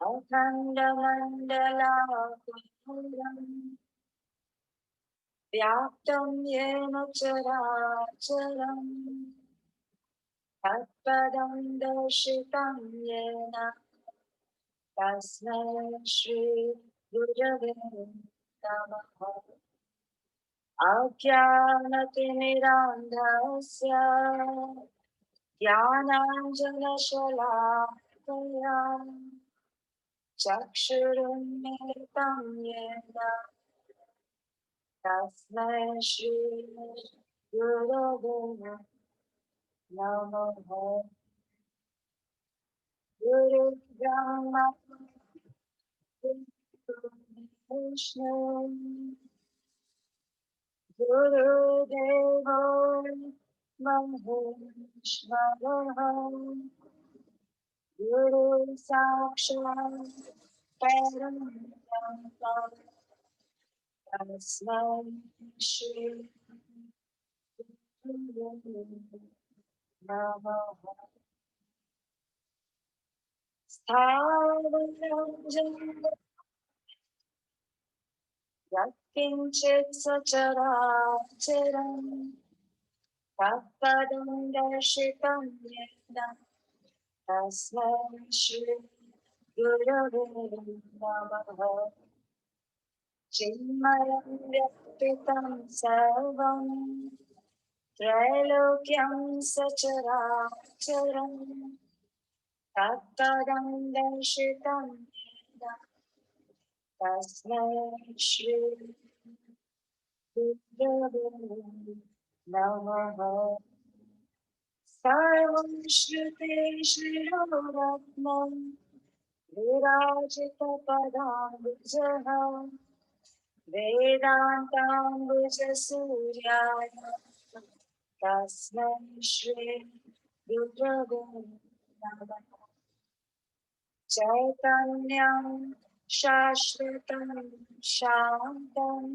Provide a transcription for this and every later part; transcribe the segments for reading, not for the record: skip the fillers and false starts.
अखण्डमण्डलाकारं व्याप्तं येन चराचरं तत्पदं दर्शितं येन तस्मै श्रीगुरवे नमः। अज्ञानतिमिरान्धस्य ज्ञानाञ्जनशलाकया चक्षुरुन्मीलितं येन तस्मै श्रीगुरवे नमः। गुरुर्ब्रह्मा गुरुर्विष्णु गुरुदेवो महेश्वरः गुरु साक्षात् परब्रह्म तस्मै श्री गुरवे नमः। स्थावरं जङ्गमं यत्किञ्चित् सचराचरं तत्पदं दर्शितं येन तस्मै श्री गुरवे नमः। चिन्मयं व्यक्तितं सर्वं त्रैलोक्यं सचराचरं तत्पदं दर्शितं येन तस्मै श्री गुरवे नमः। सर्वं श्रुतिश्रीरत्नं विराजितपदाम्बुजः वेदान्ताम्बुजसूर्याय तस्मै श्री गुरवे नमः। चैतन्यं शाश्वतं शान्तं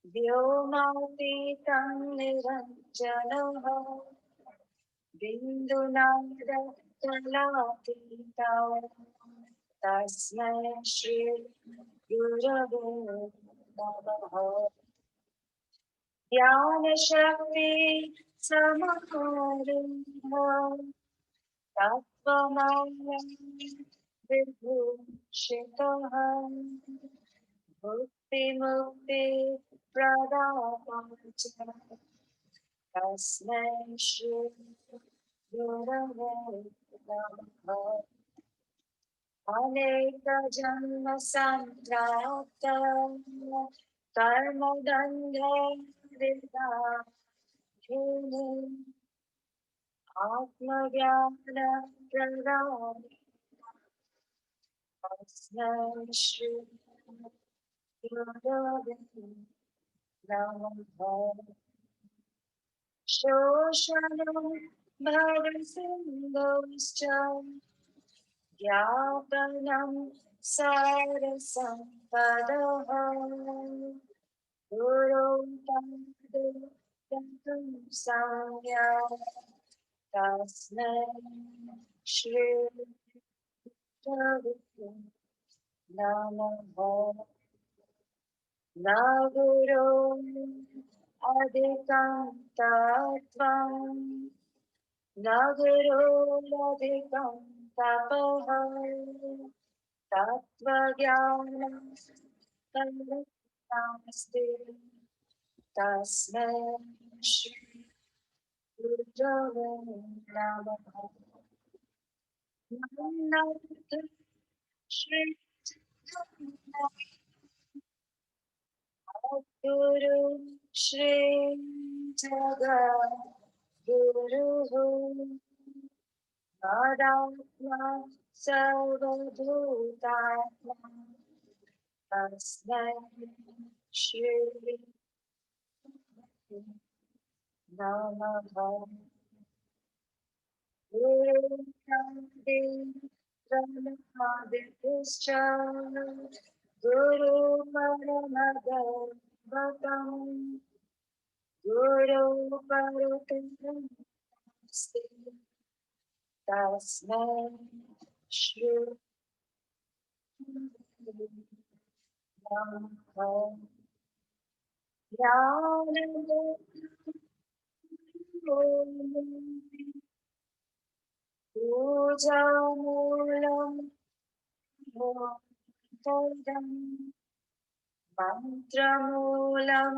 व्योमातीतं निरञ्जनः बिन्दुनादकलातीतं तस्मै श्री गुरवे नमः। ज्ञानशक्ति समारूढ तत्त्वमयं विभूषितः भुक्तिमुक्तिप्रदाता च तस्मै श्री गुरवे नमः। अनेकजन्मसम्प्राप्त कर्मबन्धविदाहिने आत्मज्ञानप्रदाय तस्मै श्री गुरवे नमः। शोषणं भवसिन्धुश्च ज्ञापनं सारसम्पदः गुरुं तन्तुं संज्ञा तस्मै श्री गुरवे नमः। न गुरुं अधिकं तत्त्वं न गुरोरधिकं तपः तत्त्वज्ञानं नास्ति तस्मै श्री गुरवे नमः। नमः श्री गुरु श्री जगद्गुरुः तदात्मा सर्वभूतात्मा तस्मै श्री नमः। गुरुर्ब्रह्मादित्यश्च गुरुर्परमगुरुः गुरु परतस्मै तस्मै श्री पूजामूलम् मोदम् मन्त्रमूलं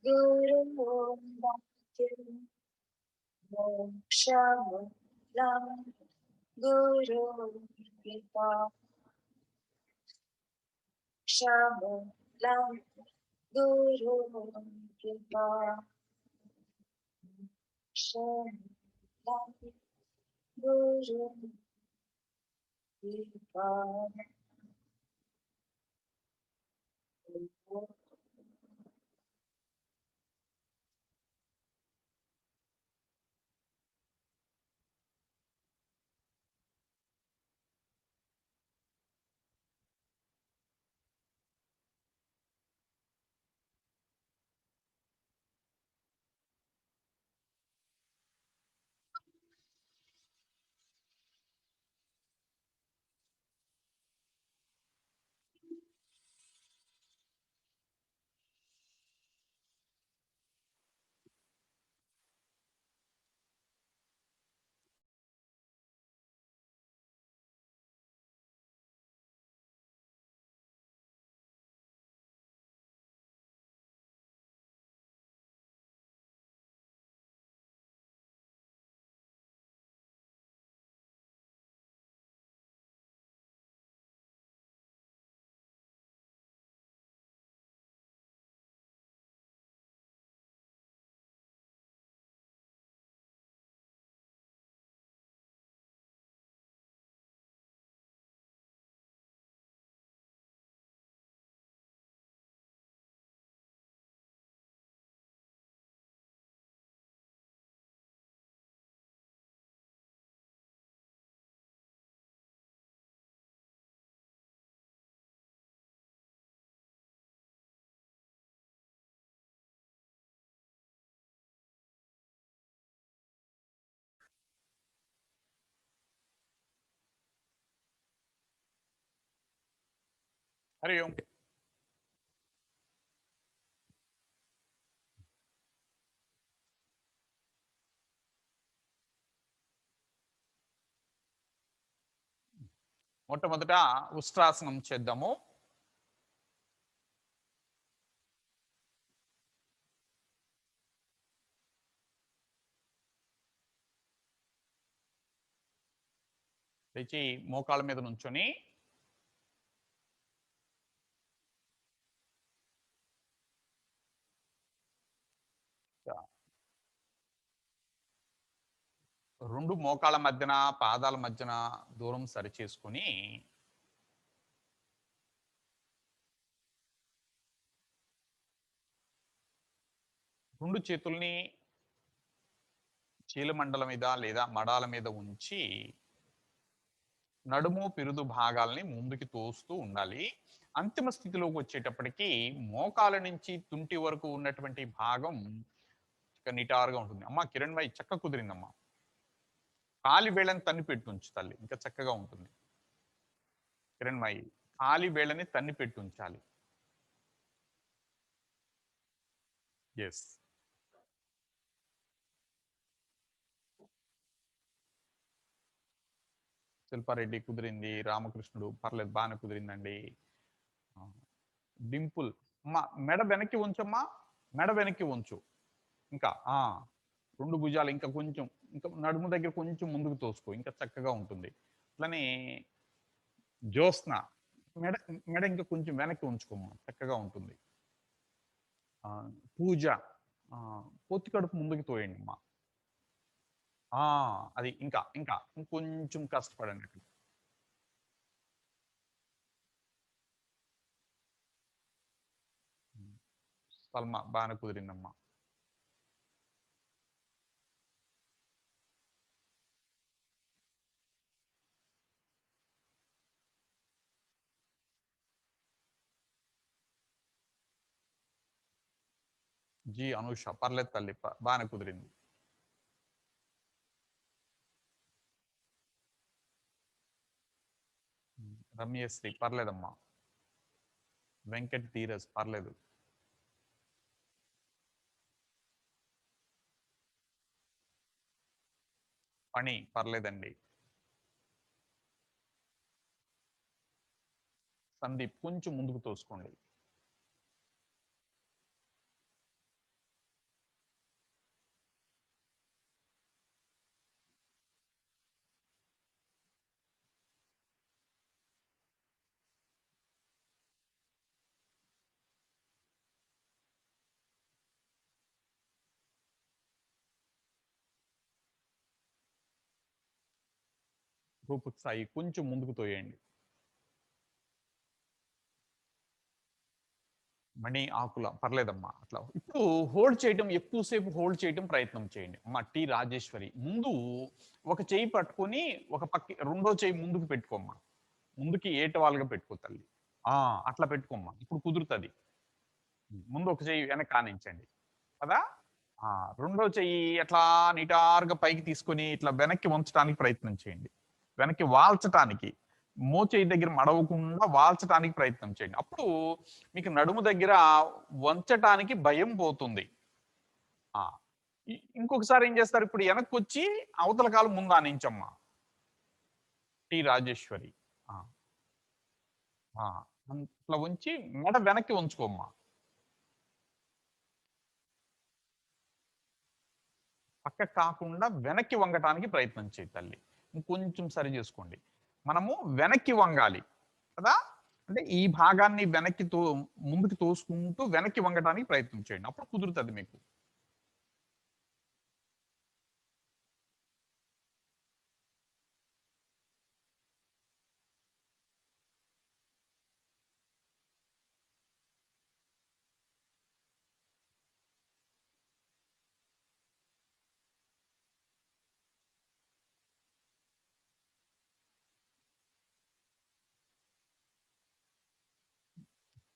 गुरुर्भक्तिम् मोक्षमूलं गुरुर्कृपा मोक्षमूलं गुरुर्कृपा मोक्षमूलं गुरुर्कृपा हरि ओम। మొట్టమొదట ఉష్ట్రాసనం చేద్దాము. లేచి మోకాళ్ళ మీద నుంచొని రెండు మోకాళ్ళ మధ్యన పాదాల మధ్యన దూరం సరి చేసుకొని రెండు చేతుల్ని చీలమండల మీద లేదా మడాల మీద ఉంచి నడుము పిరుదు భాగాల్ని ముందుకి తోస్తూ ఉండాలి. అంతిమ స్థితిలోకి వచ్చేటప్పటికి మోకాల నుంచి తుంటి వరకు ఉన్నటువంటి భాగం నిటారుగా ఉంటుంది. అమ్మా కిరణ్మయి చక్క కుదిరిందమ్మా. కాలి వేళ్ళని తన్ని పెట్టి ఉంచు తల్లి, ఇంకా చక్కగా ఉంటుంది. కిరణ్మయి కాలి వేళ్ళని తన్ని పెట్టి ఉంచాలి. ఎస్. శిల్పారెడ్డి కుదిరింది, రామకృష్ణుడు పర్లేదు బాగానే కుదిరిందండి. డింపుల్ అమ్మా మెడ వెనక్కి ఉంచమ్మా, మెడ వెనక్కి ఉంచు. ఇంకా రెండు భుజాలు ఇంకా కొంచెం, ఇంకా నడుము దగ్గర కొంచెం ముందుకు తోసుకో, ఇంకా చక్కగా ఉంటుంది. అట్లనే జ్యోత్స్న మెడ మెడ ఇంకా కొంచెం వెనక్కి ఉంచుకోమ్మా, చక్కగా ఉంటుంది. పూజ పొత్తి కడుపు ముందుకు తోయండి అమ్మా. అది ఇంకా ఇంకా ఇంకొంచెం కష్టపడండి. సల్మా బాగానే కుదిరిందమ్మా. జీ అనూష పర్లేదు తల్లి, బాగానే కుదిరింది. రమ్యశ్రీ పర్లేదమ్మా. వెంకట్ ధీరజ్ పర్లేదు. పని పర్లేదండి. సందీప్ కొంచెం ముందుకు తోసుకోండి. రూపక్ సాయి కొంచెం ముందుకు తోయండి. మణి ఆకుల పర్లేదమ్మా అట్లా. ఇప్పుడు హోల్డ్ చేయటం ఎక్కువసేపు హోల్డ్ చేయటం ప్రయత్నం చేయండి. అమ్మ టి రాజేశ్వరి ముందు ఒక చెయ్యి పట్టుకొని ఒక పక్క రెండో చెయ్యి ముందుకు పెట్టుకోమ్మా. ముందుకి ఏటవాలుగా పెట్టుకో తల్లి. ఆ అట్లా పెట్టుకోమ్మా. ఇప్పుడు కుదురుతుంది. ముందు ఒక చెయ్యి వెనక్కి ఆనించండి కదా. ఆ రెండో చెయ్యి ఎట్లా నిటారుగా పైకి తీసుకొని ఇట్లా వెనక్కి వంచడానికి ప్రయత్నం చేయండి. వెనక్కి వాల్చటానికి మోచేయి దగ్గర మడవకుండా వాల్చటానికి ప్రయత్నం చేయండి. అప్పుడు మీకు నడుము దగ్గర వంచటానికి భయం పోతుంది. ఆ ఇంకొకసారి ఏం చేస్తారు, ఇప్పుడు వెనక్కి వచ్చి అవతల కాలు ముందు ఆనించమ్మా. టి రాజేశ్వరి. ఆ, ఆ, అట్లా ఉంచి మెడ వెనక్కి ఉంచుకోమ్మా. పక్క కాకుండా వెనక్కి వంగటానికి ప్రయత్నం చేయి తల్లి. ఇంకొంచెం సరి చేసుకోండి. మనము వెనక్కి వంగాలి కదా. అంటే ఈ భాగాన్ని వెనక్కి ముందుకు తోసుకుంటూ వెనక్కి వంగటానికి ప్రయత్నం చేయండి. అప్పుడు కుదురుతుంది మీకు.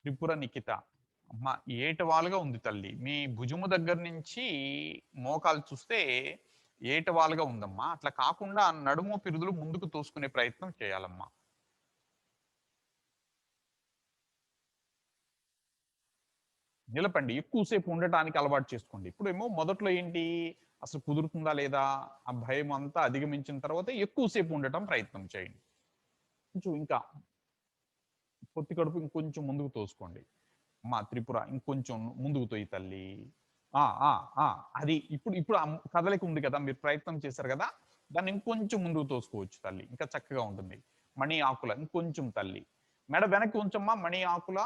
త్రిపుర నిఖిత అమ్మ ఏటవాలుగా ఉంది తల్లి. మీ భుజము దగ్గర నుంచి మోకాలు చూస్తే ఏటవాలుగా ఉందమ్మా. అట్లా కాకుండా నడుము పిరుదులు ముందుకు తోసుకునే ప్రయత్నం చేయాలమ్మా. నిలపండి. ఎక్కువసేపు ఉండటానికి అలవాటు చేసుకోండి. ఇప్పుడేమో మొదట్లో ఏంటి, అసలు కుదురుతుందా లేదా ఆ భయం అంతా అధిగమించిన తర్వాత ఎక్కువసేపు ఉండటం ప్రయత్నం చేయండి. కొంచెం ఇంకా పొత్తి కడుపు ఇంకొంచెం ముందుకు తోసుకోండి. మా త్రిపుర ఇంకొంచెం ముందుకు తోయి తల్లి. ఆ ఆ ఆ అది ఇప్పుడు ఇప్పుడు కదలిక ఉంది కదా, మీరు ప్రయత్నం చేశారు కదా, దాన్ని ఇంకొంచెం ముందుకు తోసుకోవచ్చు తల్లి. ఇంకా చక్కగా ఉంటుంది. మణి ఆకుల ఇంకొంచెం తల్లి. మెడ వెనక్కి ఉంచమ్మా. మణి ఆకుల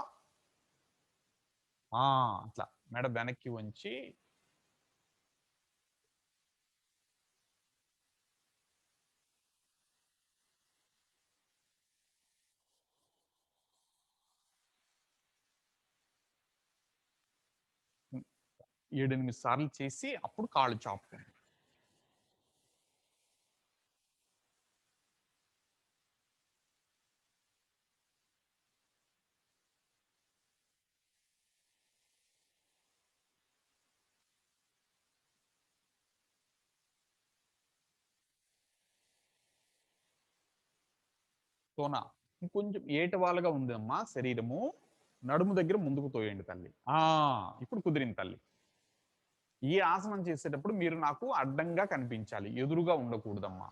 ఆ అట్లా మెడ వెనక్కి వంచి ఏడెనిమిది సార్లు చేసి అప్పుడు కాళ్ళు చాపుకోండి. సోనా ఇంకొంచెం ఏటవాలుగా ఉందమ్మా శరీరము. నడుము దగ్గర ముందుకు తోయండి తల్లి. ఇప్పుడు కుదిరింది తల్లి. ఈ ఆసనం చేసేటప్పుడు మీరు నాకు అడ్డంగా కనిపించాలి, ఎదురుగా ఉండకూడదమ్మా.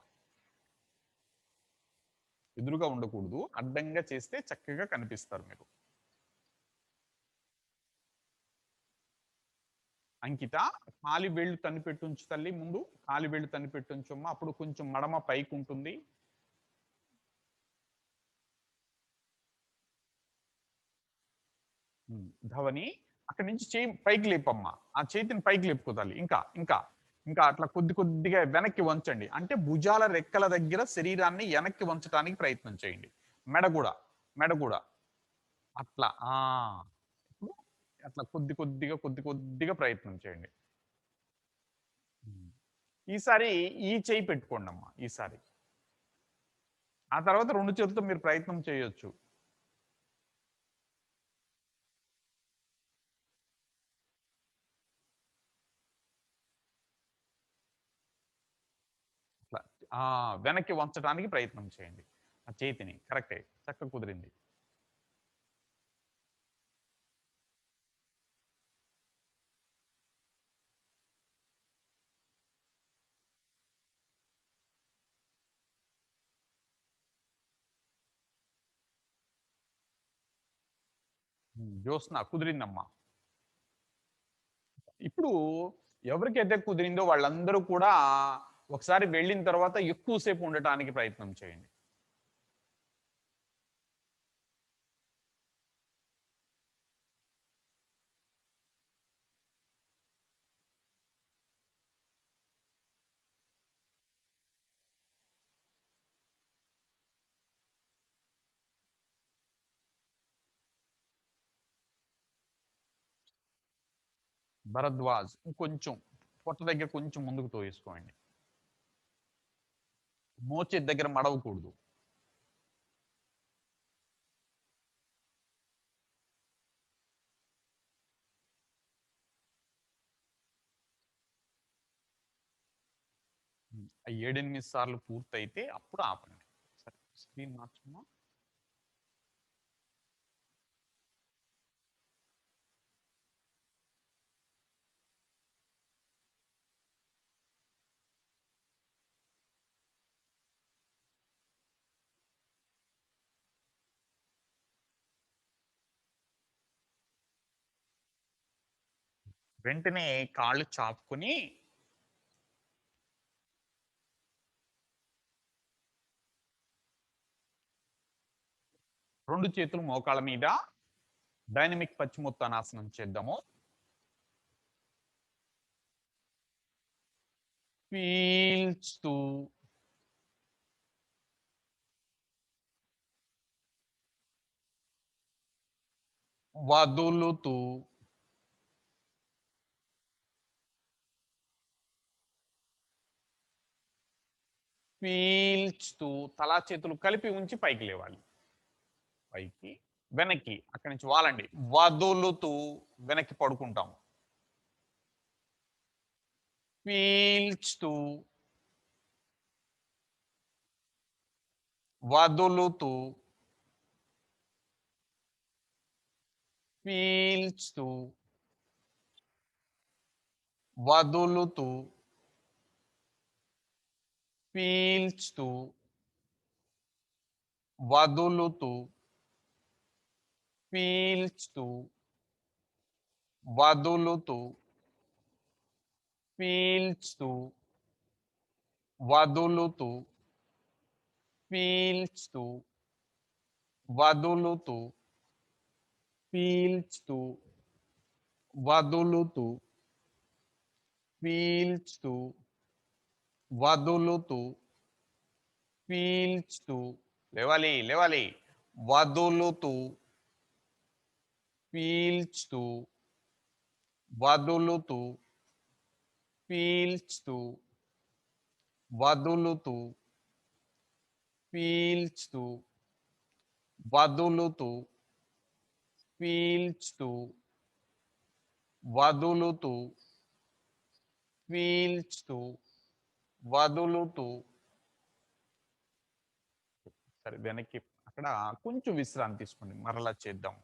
ఎదురుగా ఉండకూడదు, అడ్డంగా చేస్తే చక్కగా కనిపిస్తారు మీరు. అంకిత కాలి వేళ్ళు తన్ని పెట్టుంచు తల్లి. ముందు కాలి వేళ్ళు తన్ని పెట్టుంచమ్మా. అప్పుడు కొంచెం మడమ పైకి ఉంటుంది. ధవని అక్కడి నుంచి చేయి పైకి లేపమ్మా. ఆ చేతిని పైకి లేపుకోదాలి. ఇంకా ఇంకా ఇంకా అట్లా కొద్ది కొద్దిగా వెనక్కి వంచండి. అంటే భుజాల రెక్కల దగ్గర శరీరాన్ని వెనక్కి వంచడానికి ప్రయత్నం చేయండి. మెడ కూడా మెడ కూడా అట్లా ఇప్పుడు అట్లా కొద్ది కొద్దిగా కొద్ది కొద్దిగా ప్రయత్నం చేయండి. ఈసారి ఈ చేయి పెట్టుకోండి అమ్మా. ఈసారి ఆ తర్వాత రెండు చేతులతో మీరు ప్రయత్నం చేయొచ్చు. అట్లా వెనక్కి వంచడానికి ప్రయత్నం చేయండి. ఆ చేతిని కరెక్టే చక్కగా కుదిరింది. జ్యోత్స్న కుదిరిందమ్మా. ఇప్పుడు ఎవరికైతే కుదిరిందో వాళ్ళందరూ కూడా ఒకసారి వెళ్ళిన తర్వాత ఎక్కువ సేపు ఉండటానికి ప్రయత్నం చేయండి. భరద్వాజ్ ఇంకొంచెం పొట్ట దగ్గర కొంచెం ముందుకు తోయేసుకోండి. మోచేతి దగ్గర మడవకూడదు. ఆ 7-8 సార్లు పూర్తయితే అప్పుడు ఆపండి. సరే స్క్రీన్ మార్చమ్మా. వెంటనే కాళ్ళు చాపుకొని రెండు చేతులు మోకాళ్ళ మీద డైనమిక్ పశ్చిమోత్తానాసనం చేద్దాము. పీల్చుతూ వదులుతూ పీల్చుతూ తలా చేతులు కలిపి ఉంచి పైకి లేవాలి. పైకి వెనక్కి అక్కడి నుంచి వాలండి. వదులుతూ వెనక్కి పడుకుంటాం. పీల్చుతూ వదులుతూ పీల్చుతూ వదులుతూ పీల్చుతూ వదులుతూ పీల్చుతూ వదులుతూ పీల్చుతూ వదులుతూ పీల్చుతూ వదులుతూ పీల్చుతూ వదులుతూ పీల్చుతూ వదులుతూ పీల్చుతూ లేవాలి లేవాలి. వదులుతూ పీల్చుతూ వదులుతూ పీల్చుతూ వదులుతూ పీల్చుతూ వదులుతూ పీల్చుతూ వదులుతూ పీల్చుతూ వదులుతూ. సరే వెనక్కి అక్కడ కొంచెం విశ్రాంతి తీసుకోండి. మరలా చేద్దాం.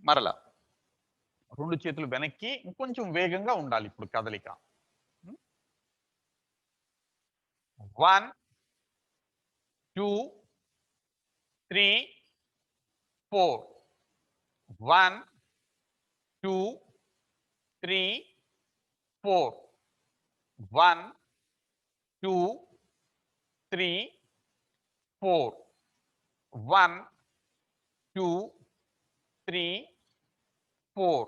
మరలా రెండు చేతులు వెనక్కి ఇంకొంచెం వేగంగా ఉండాలి ఇప్పుడు కదలిక. 1 2, 3, 4. 1, 2, 3, 4. 1, 2, 3, 4. 1, 2, 3, 4.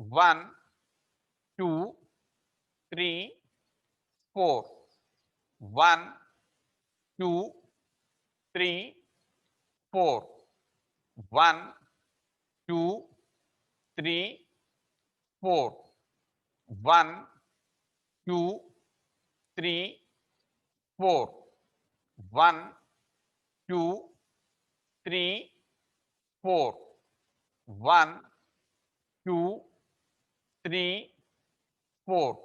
1, 2, 3, 4. 1, 2, 3, 4. 1, 2, 3, 4. 1, 2, 3, 4. 1, 2, 3, 4. 1, 2, 3, 4.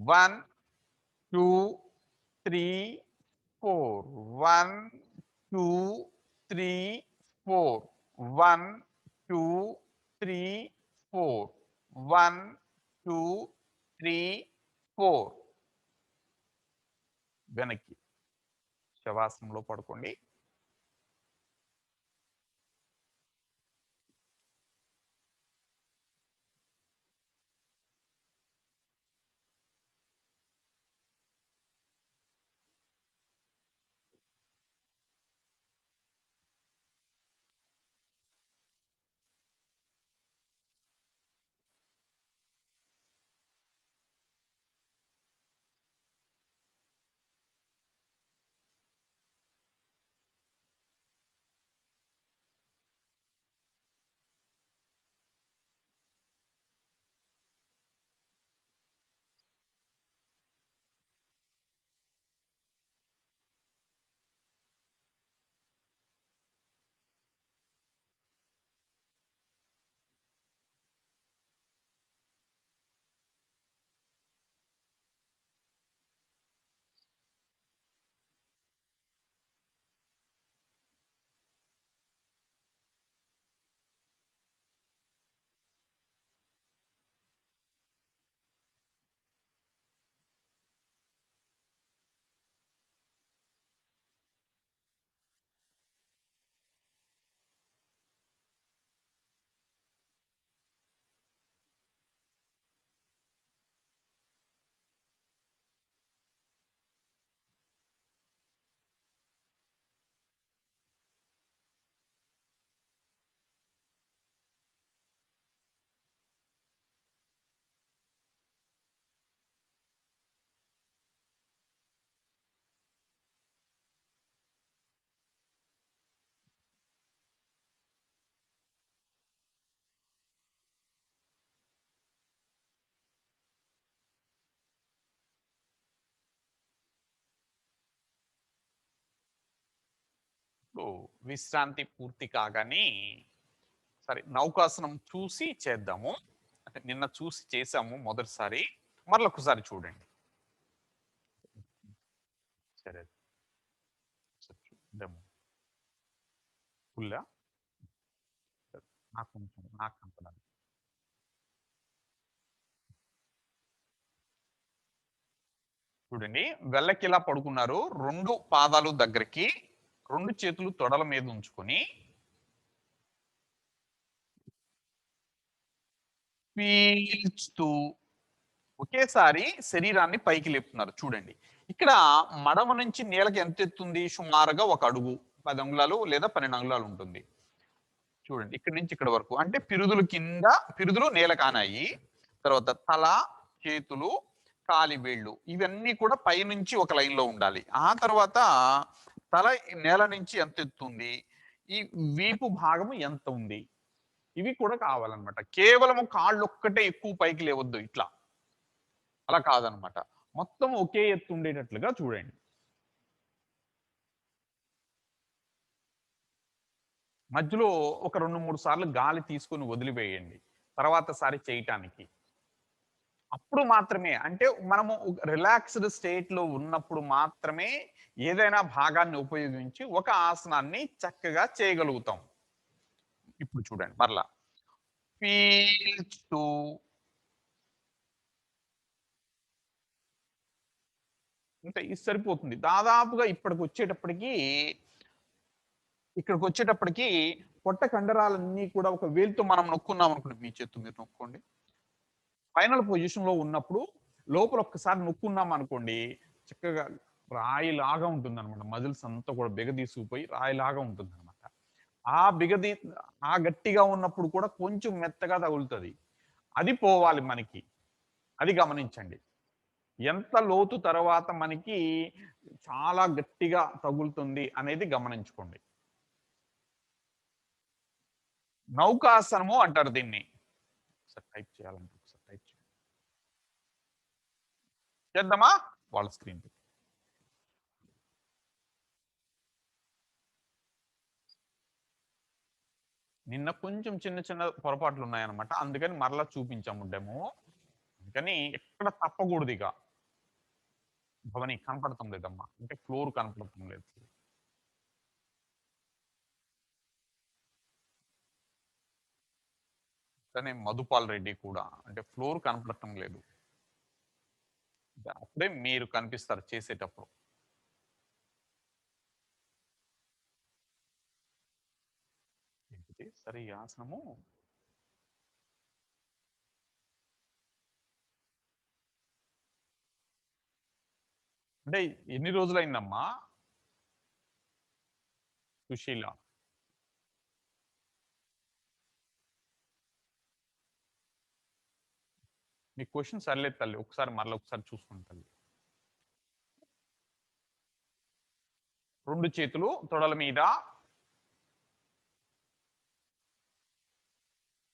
1, 2, 3, 4. 1, 2, 3, 4. 1, 2, 3, 4. 1, 2, 3, 4. వెనక్కి శవాసనంలో పడుకోండి. విశ్రాంతి పూర్తి కాగానే సరే నౌకాసనం చూసి చేద్దాము. అంటే నిన్న చూసి చేసాము మొదటిసారి. మరొకసారి చూడండి. సరే. చూద్దాము. ఫుల్లా? నాకు కొంచెం నాకు కనపడాలి. చూడండి. వెల్లకిలా పడుకున్నారు. 2 పాదాలు దగ్గరికి, 2 చేతులు తొడల మీద ఉంచుకొని పీల్చుతూ ఒకేసారి శరీరాన్ని పైకి లేపుతున్నారు. చూడండి. ఇక్కడ మడమ నుంచి నేలకి ఎంత ఎత్తుంది? సుమారుగా 1 అడుగు. 10 అంగుళాలు లేదా 12 అంగుళాలు ఉంటుంది. చూడండి. ఇక్కడి నుంచి ఇక్కడి వరకు. అంటే పిరుదులు కింద పిరుదులు నేల కానాయి. తర్వాత తల, చేతులు, కాలి వేళ్ళు ఇవన్నీ కూడా పైనుంచి ఒక లైన్‌లో ఉండాలి. ఆ తర్వాత తల నేల నుంచి ఎంత ఎత్తుంది? ఈ వీపు భాగము ఎంత ఉంది? ఇవి కూడా కావాలన్నమాట. కేవలము కాళ్ళొక్కటే ఎక్కువ పైకి లేవొద్దు ఇట్లా. అలా కాదనమాట. మొత్తం ఒకే ఎత్తు ఉండేటట్లుగా చూడండి. మధ్యలో ఒక 2, 3 సార్లు గాలి తీసుకొని వదిలివేయండి. తర్వాత సారి చేయటానికి. అప్పుడు మాత్రమే అంటే మనము రిలాక్స్‌డ్ స్టేట్‌లో ఉన్నప్పుడు మాత్రమే ఏదైనా భాగాన్ని ఉపయోగించి ఒక ఆసనాన్ని చక్కగా చేయగలుగుతాం. ఇప్పుడు చూడండి మరలా. పీల్చుతూ అంటే ఇది సరిపోతుంది. దాదాపుగా ఇక్కడికి వచ్చేటప్పటికి పొట్ట కండరాలన్నీ కూడా ఒక వేలుతో మనం నొక్కున్నాం అనుకోండి. మీ చేత్తో మీరు నొక్కోండి. ఫైనల్ పొజిషన్‌లో ఉన్నప్పుడు లోపల ఒక్కసారి నొక్కున్నాం అనుకోండి, చక్కగా రాయిలాగా ఉంటుందన్నమాట. మజిల్స్ అంతా కూడా బిగదీసుకుపోయి రాయిలాగా ఉంటుందన్నమాట. ఆ బిగదీ ఆ గట్టిగా ఉన్నప్పుడు కూడా కొంచెం మెత్తగా తగులుతది. అది పోవాలి మనకి. అది గమనించండి. ఎంత లోతు తర్వాత మనకి చాలా గట్టిగా తగులుతుంది అనేది గమనించుకోండి. నౌకాసనము అంటారు దీన్ని. ఒకసారి టైప్ చేయాలంటే ఒకసారి టైప్ చేయండి. చేద్దామా? వాళ్ళ స్క్రీన్ నిన్న కొంచెం చిన్న చిన్న పొరపాట్లు ఉన్నాయన్నమాట. అందుకని మరలా చూపించాము డెమో. అందుకని ఎక్కడ తప్పకూడదు ఇక. భవని కనపడటం లేదమ్మా. అంటే ఫ్లోర్ కనపడటం లేదు. కానీ మధుపాల్ రెడ్డి కూడా అంటే ఫ్లోర్ కనపడటం లేదు. అప్పుడే మీరు కనిపిస్తారు చేసేటప్పుడు. ఏంటిది? సరే ఈ ఆసనము అంటే ఎన్ని రోజులైందమ్మా సుశీల? మీ క్వశ్చన్ సర్లేదు తల్లి. ఒకసారి మరలా ఒకసారి చూసుకోండి తల్లి. 2 చేతులు తొడల మీద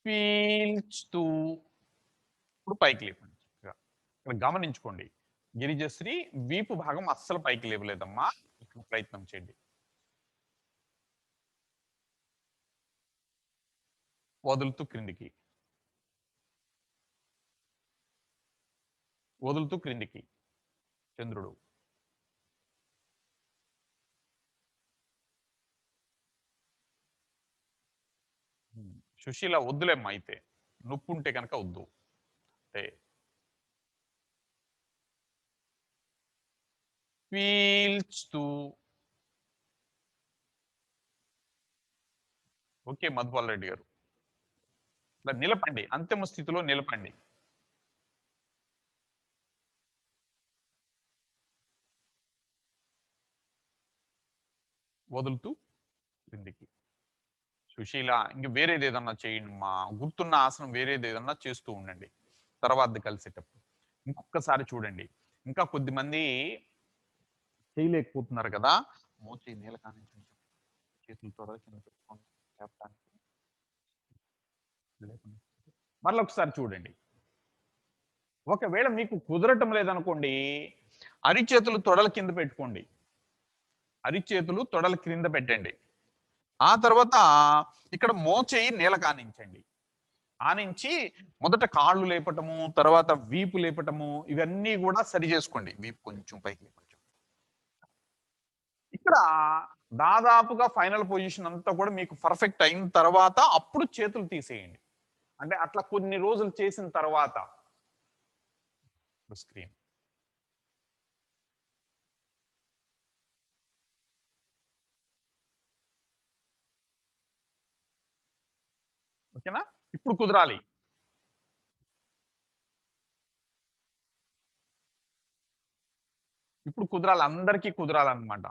పీల్చుతూ ఇప్పుడు పైకి లేపండి చక్కగా. ఇక్కడ గమనించుకోండి. గిరిజశ్రీ వీపు భాగం అస్సలు పైకి లేవలేదమ్మా. ఇక్కడ ప్రయత్నం చేయండి. వదులుతూ క్రిందికి. వదులుతూ క్రిందికి. చంద్రుడు. సుశీల వద్దులేమ్మా అయితే. నొప్పి ఉంటే కనుక వద్దు. అంటే పీల్చుతూ. ఓకే మధుపాల్ రెడ్డి గారు. ఇలా నిలపండి. అంతిమ స్థితిలో నిలపండి. వదులుతూ క్రిందికి. సుశీల ఇంక వేరేది ఏదన్నా చేయండి మా గుర్తున్న ఆసనం వేరేది ఏదన్నా చేస్తూ ఉండండి తర్వాత కలిసేటప్పుడు. ఇంకొకసారి చూడండి. ఇంకా కొద్దిమంది చేయలేకపోతున్నారు కదా. మోచేయి నేల కానించండి. చేతులు త్వరగా కింద పెట్టుకోండి లేపడానికి. లేపండి. మరలా ఒకసారి చూడండి. ఒకవేళ మీకు కుదరటం లేదనుకోండి, అరిచేతులు తొడల కింద పెట్టుకోండి. అరిచేతులు తొడల క్రింద పెట్టండి. ఆ తర్వాత ఇక్కడ మోచేయి నేల కానించండి. ఆనించి మొదట కాళ్ళు లేపటము, తర్వాత వీపు లేపటము ఇవన్నీ కూడా సరి చేసుకోండి. వీపు కొంచెం పైకి లేపండి. ఇక్కడ దాదాపుగా ఫైనల్ పొజిషన్ అంతా కూడా మీకు పర్ఫెక్ట్ అయిన తర్వాత అప్పుడు చేతులు తీసేయండి. అంటే అట్లా కొన్ని రోజులు చేసిన తర్వాత స్క్రీన్ ఓకేనా? ఇప్పుడు కుదరాలి. ఇప్పుడు కుదరాలి. అందరికీ కుదరాలన్నమాట.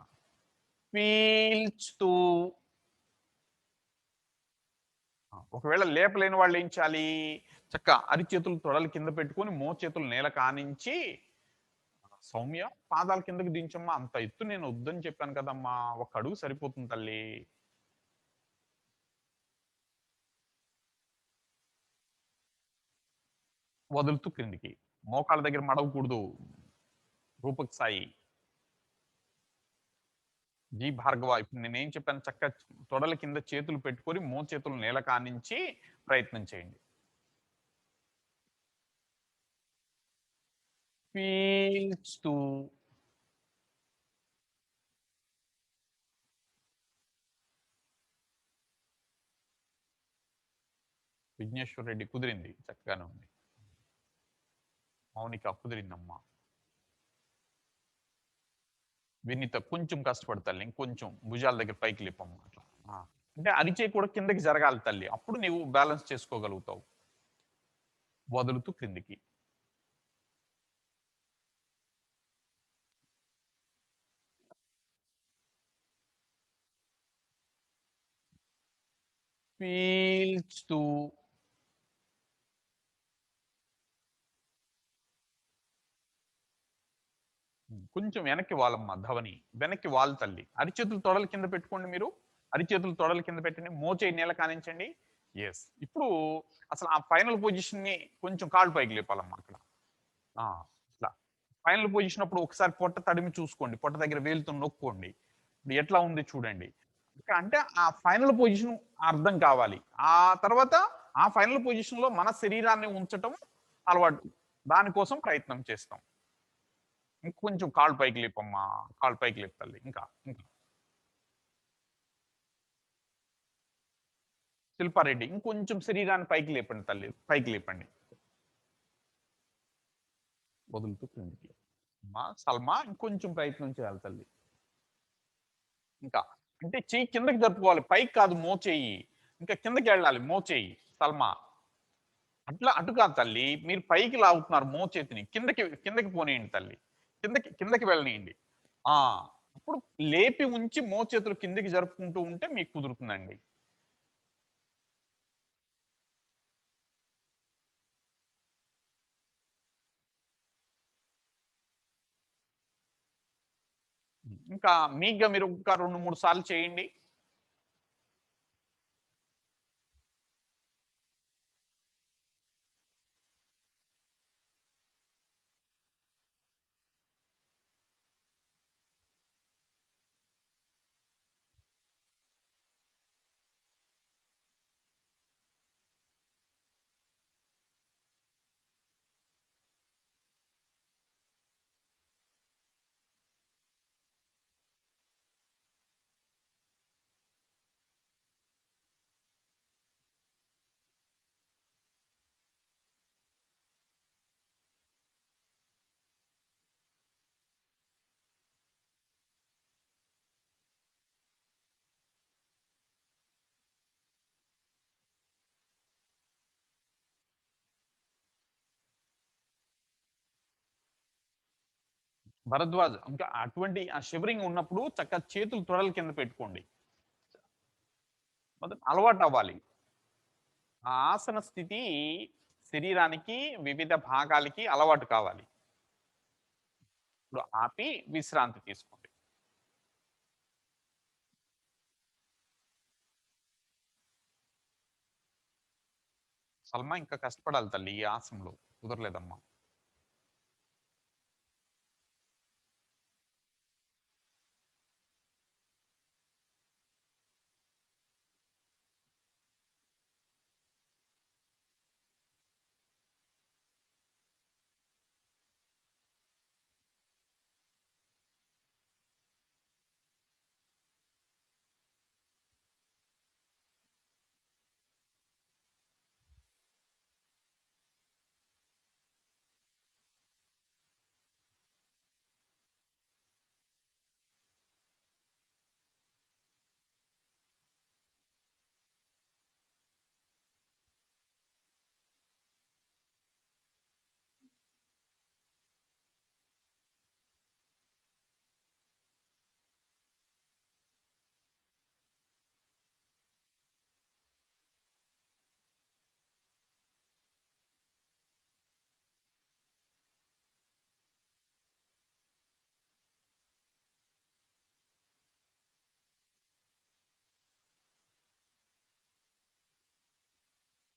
పీల్చుతూ ఒకవేళ లేపలేని వాళ్ళు ఏం చేయాలి? చక్క అరిచేతులు తొడల కింద పెట్టుకొని మోచేతులు నేల కానించి సౌమ్య పాదాల కిందకి దించమ్మా. అంత ఎత్తు నేను వద్దని చెప్పాను కదమ్మా. ఒక అడుగు సరిపోతుంది తల్లి. వదులుతూ క్రిందికి. మోకాళ్ళ దగ్గర మడవకూడదు. రూపక్ సాయి. జీ భార్గవ. ఇప్పుడు నేనేం చెప్పాను చక్క తొడల కింద చేతులు పెట్టుకొని మోచేతులు నేల కానించి ప్రయత్నం చేయండి. పీల్చుతూ విఘ్నేశ్వర్ రెడ్డి కుదిరింది. చక్కగానే ఉంది. మౌనిక కుదిరిందమ్మా. వినీత కొంచెం కష్టపడు తల్లి. ఇంకొంచెం భుజాల దగ్గర పైకి లేపమ్మా అట్లా. ఆ. అంటే అరిచేయి కూడా కిందకి జరగాలి తల్లి. అప్పుడు నీవు బ్యాలెన్స్ చేసుకోగలుగుతావు. వదులుతూ క్రిందికి. పీల్చుతూ కొంచెం వెనక్కి వాలమ్మా ధవని. వెనక్కి వాలు తల్లి. అరిచేతులు తొడల కింద పెట్టుకోండి మీరు. అరిచేతులు తొడల కింద పెట్టండి. మోచేయి నేల కానించండి. యెస్. ఇప్పుడు అసలు ఆ ఫైనల్ పొజిషన్‌ని కొంచెం కాళ్ళు పైకి లేపాలమ్మా అక్కడ. ఆ! ఇట్లా. ఫైనల్ పొజిషన్ అప్పుడు ఒకసారి పొట్ట తడిమి చూసుకోండి. పొట్ట దగ్గర వేలుతో నొక్కోండి. ఇప్పుడు ఎట్లా ఉంది చూడండి. అంటే ఆ ఫైనల్ పొజిషన్ అర్థం కావాలి. ఆ తర్వాత ఆ ఫైనల్ పొజిషన్‌లో మన శరీరాన్ని ఉంచటం అలవాటు. దానికోసం ప్రయత్నం చేస్తాం. ఇంకొంచెం కాళ్ళు పైకి లేపమ్మా. కాళ్ళు పైకి లేపు తల్లి. ఇంకా. శిల్పారెడ్డి ఇంకొంచెం శరీరాన్ని పైకి లేపండి తల్లి. పైకి లేపండి. వదులుతూ క్రిందికి. అమ్మా సల్మా ఇంకొంచెం ప్రయత్నం చేయాలి తల్లి. ఇంకా. అంటే చెయ్యి కిందకి జరుపుకోవాలి. పైకి కాదు మోచేయి. ఇంకా కిందకెళ్ళాలి మోచేయి. సల్మా. అట్లా అటు కాదు తల్లి. మీరు పైకి లాగుతున్నారు మోచేతిని. కిందకి పోనీయండి తల్లి. కిందకి వెళ్ళనీయండి. ఆ! అప్పుడు లేపి ఉంచి మోచేతులు కిందకి జరుపుకుంటూ ఉంటే మీకు కుదురుతుందండి. ఇంకా మీగ్గా మీరు ఇంకా 2, 3 సార్లు చేయండి. భరద్వాజ్ ఇంకా అటువంటి ఆ షివరింగ్ ఉన్నప్పుడు చక్కగా చేతులు తొడల కింద పెట్టుకోండి. మొదట అలవాటు అవ్వాలి. ఆ ఆసన స్థితి శరీరానికి వివిధ భాగాలకి అలవాటు కావాలి. ఇప్పుడు ఆపి విశ్రాంతి తీసుకోండి. సల్మా ఇంకా కష్టపడాలి తల్లి ఈ ఆసనంలో. కుదరలేదమ్మా.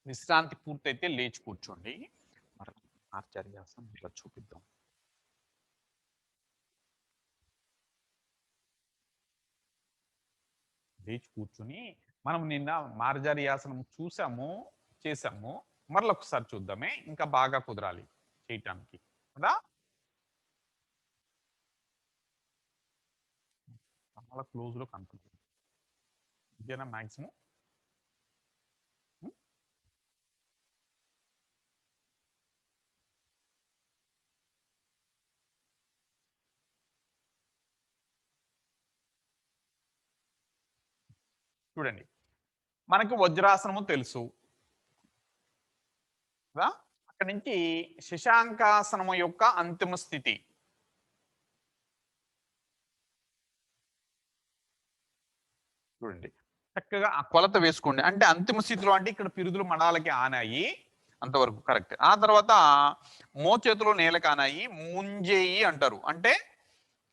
విశ్రాంతి పూర్తయితే లేచి కూర్చోండి. మరి ఆచార్యాసనం ఇలా చూపిద్దాం. లేచి కూర్చొని మనం నిన్న మార్జారియాసనం చూసాము, చేసాము. మరలొకసారి చూద్దామే. ఇంకా బాగా కుదరాలి చేయటానికి. కదా! చాలా క్లోజ్‌లో కనపడుతుంది. ఇదేనా మాక్సిమం? హ్మ్. చూడండి, మనకు వజ్రాసనము తెలుసు కదా. అక్కడి నుంచి శశాంకాసనము యొక్క అంతిమ స్థితి. చూడండి, చక్కగా ఆ కొలత వేసుకోండి. అంటే అంతిమ స్థితిలో అంటే ఇక్కడ పిరుదులు మడాలకి ఆనాయి, అంతవరకు కరెక్ట్. ఆ తర్వాత మోచేతిలో నేలకు ఆనాయి, ముంజేయి అంటారు. అంటే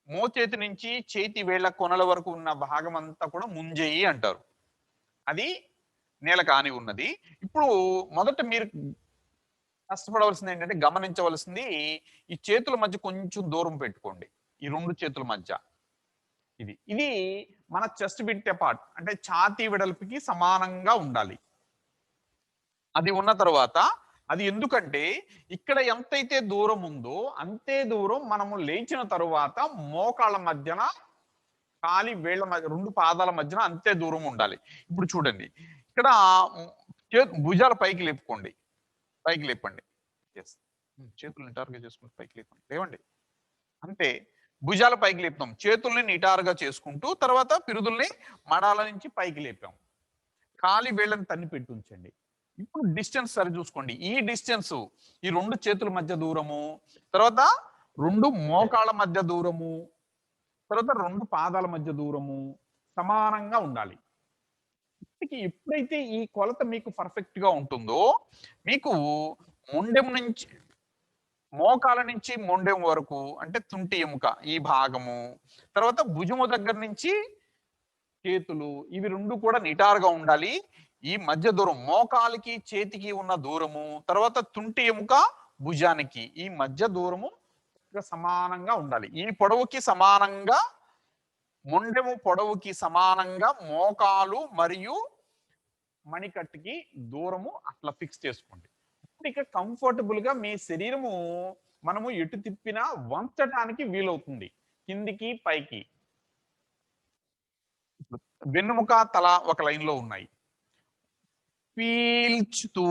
మోచేతి నుంచి చేతి వేళ్ల కొనల వరకు ఉన్న భాగం అంతా కూడా ముంజేయి అంటారు. అది నేలకు ఆని ఉన్నది. ఇప్పుడు మొదట మీరు కష్టపడవలసింది ఏంటంటే, గమనించవలసింది ఈ చేతుల మధ్య కొంచెం దూరం పెట్టుకోండి. ఈ రెండు చేతుల మధ్య ఇది మన చెస్ట్ బిట్ అపార్ట్, అంటే ఛాతీ వెడల్పుకి సమానంగా ఉండాలి. అది ఉన్న తర్వాత, అది ఎందుకంటే ఇక్కడ ఎంతైతే దూరం ఉందో అంతే దూరం మనము లేచిన తరువాత మోకాళ్ళ మధ్యన, కాలి వేళ్ల మధ్య, రెండు పాదాల మధ్యన అంతే దూరం ఉండాలి. ఇప్పుడు చూడండి, ఇక్కడ భుజాలు పైకి లేపుకోండి, పైకి లేపండి. ఎస్, చేతులు నిటారుగా చేసుకుంటూ పైకి లేపండి, లేవండి. అంతే, భుజాల పైకి లేపుతాం, చేతుల్ని నిటారుగా చేసుకుంటూ తర్వాత పిరుదుల్ని మడాల నుంచి పైకి లేపాం. కాలి వేళ్ళని తన్ని పెట్టి ఉంచండి. ఇప్పుడు డిస్టెన్స్ సరి చూసుకోండి. ఈ డిస్టెన్స్, ఈ రెండు చేతుల మధ్య దూరము, తర్వాత రెండు మోకాళ్ళ మధ్య దూరము, తర్వాత రెండు పాదాల మధ్య దూరము సమానంగా ఉండాలి. ఎప్పుడైతే ఈ కొలత మీకు పర్ఫెక్ట్ గా ఉంటుందో, మీకు మొండెం నుంచి, మోకాల నుంచి మొండెం వరకు అంటే తుంటి ఎముక ఈ భాగము, తర్వాత భుజము దగ్గర నుంచి చేతులు, ఇవి రెండు కూడా నిటారుగా ఉండాలి. ఈ మధ్య దూరం, మోకాలికి చేతికి ఉన్న దూరము, తర్వాత తుంటి ఎముక భుజానికి ఈ మధ్య దూరము సమానంగా ఉండాలి. ఈ పొడవుకి సమానంగా, మొండెము పొడవుకి సమానంగా మోకాలు మరియు మణికట్టుకి దూరము అట్లా ఫిక్స్ చేసుకోండి. ఇక కంఫర్టబుల్ గా మీ శరీరము మనము ఎటు తిప్పినా వంచడానికి వీలవుతుంది, కిందికి పైకి. వెన్నుముక, తల ఒక లైన్ లో ఉన్నాయి. పీల్చుతూ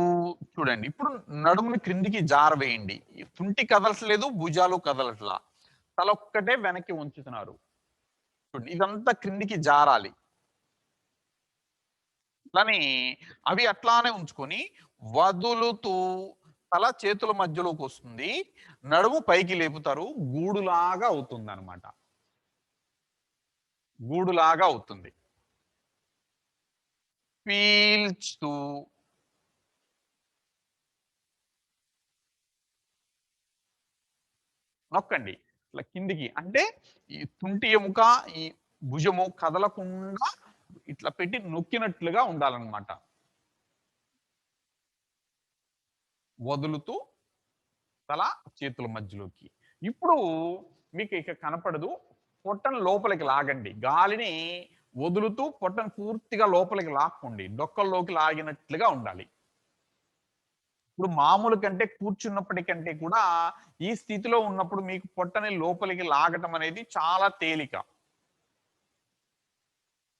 చూడండి, ఇప్పుడు నడుముని క్రిందికి జారవేయండి. తుంటి కదలట్లేదు, భుజాలు కదలట్లా, తల ఒక్కటే వెనక్కి ఉంచుతున్నారు. చూడండి, ఇదంతా క్రిందికి జారాలి. అట్లానే అవి అట్లానే ఉంచుకొని వదులుతూ తల చేతుల మధ్యలోకి వస్తుంది, నడుము పైకి లేపుతారు, గూడులాగా అవుతుంది అనమాట. గూడులాగా అవుతుంది. పీల్చుతూ నొక్కండి ఇట్లా కిందికి. అంటే ఈ తుంటి ఎముక, ఈ భుజము కదలకుండా ఇట్లా పెట్టి నొక్కినట్లుగా ఉండాలన్నమాట. వదులుతూ తల చేతుల మధ్యలోకి. ఇప్పుడు మీకు ఇక కనపడదు, పొట్టను లోపలికి లాగండి. గాలిని వదులుతూ పొట్టను పూర్తిగా లోపలికి లాక్కోండి, డొక్కల్లోకి లాగినట్లుగా ఉండాలి. ఇప్పుడు మామూలు కంటే కూర్చున్నప్పటికంటే కూడా ఈ స్థితిలో ఉన్నప్పుడు మీకు పొట్టని లోపలికి లాగటం అనేది చాలా తేలిక.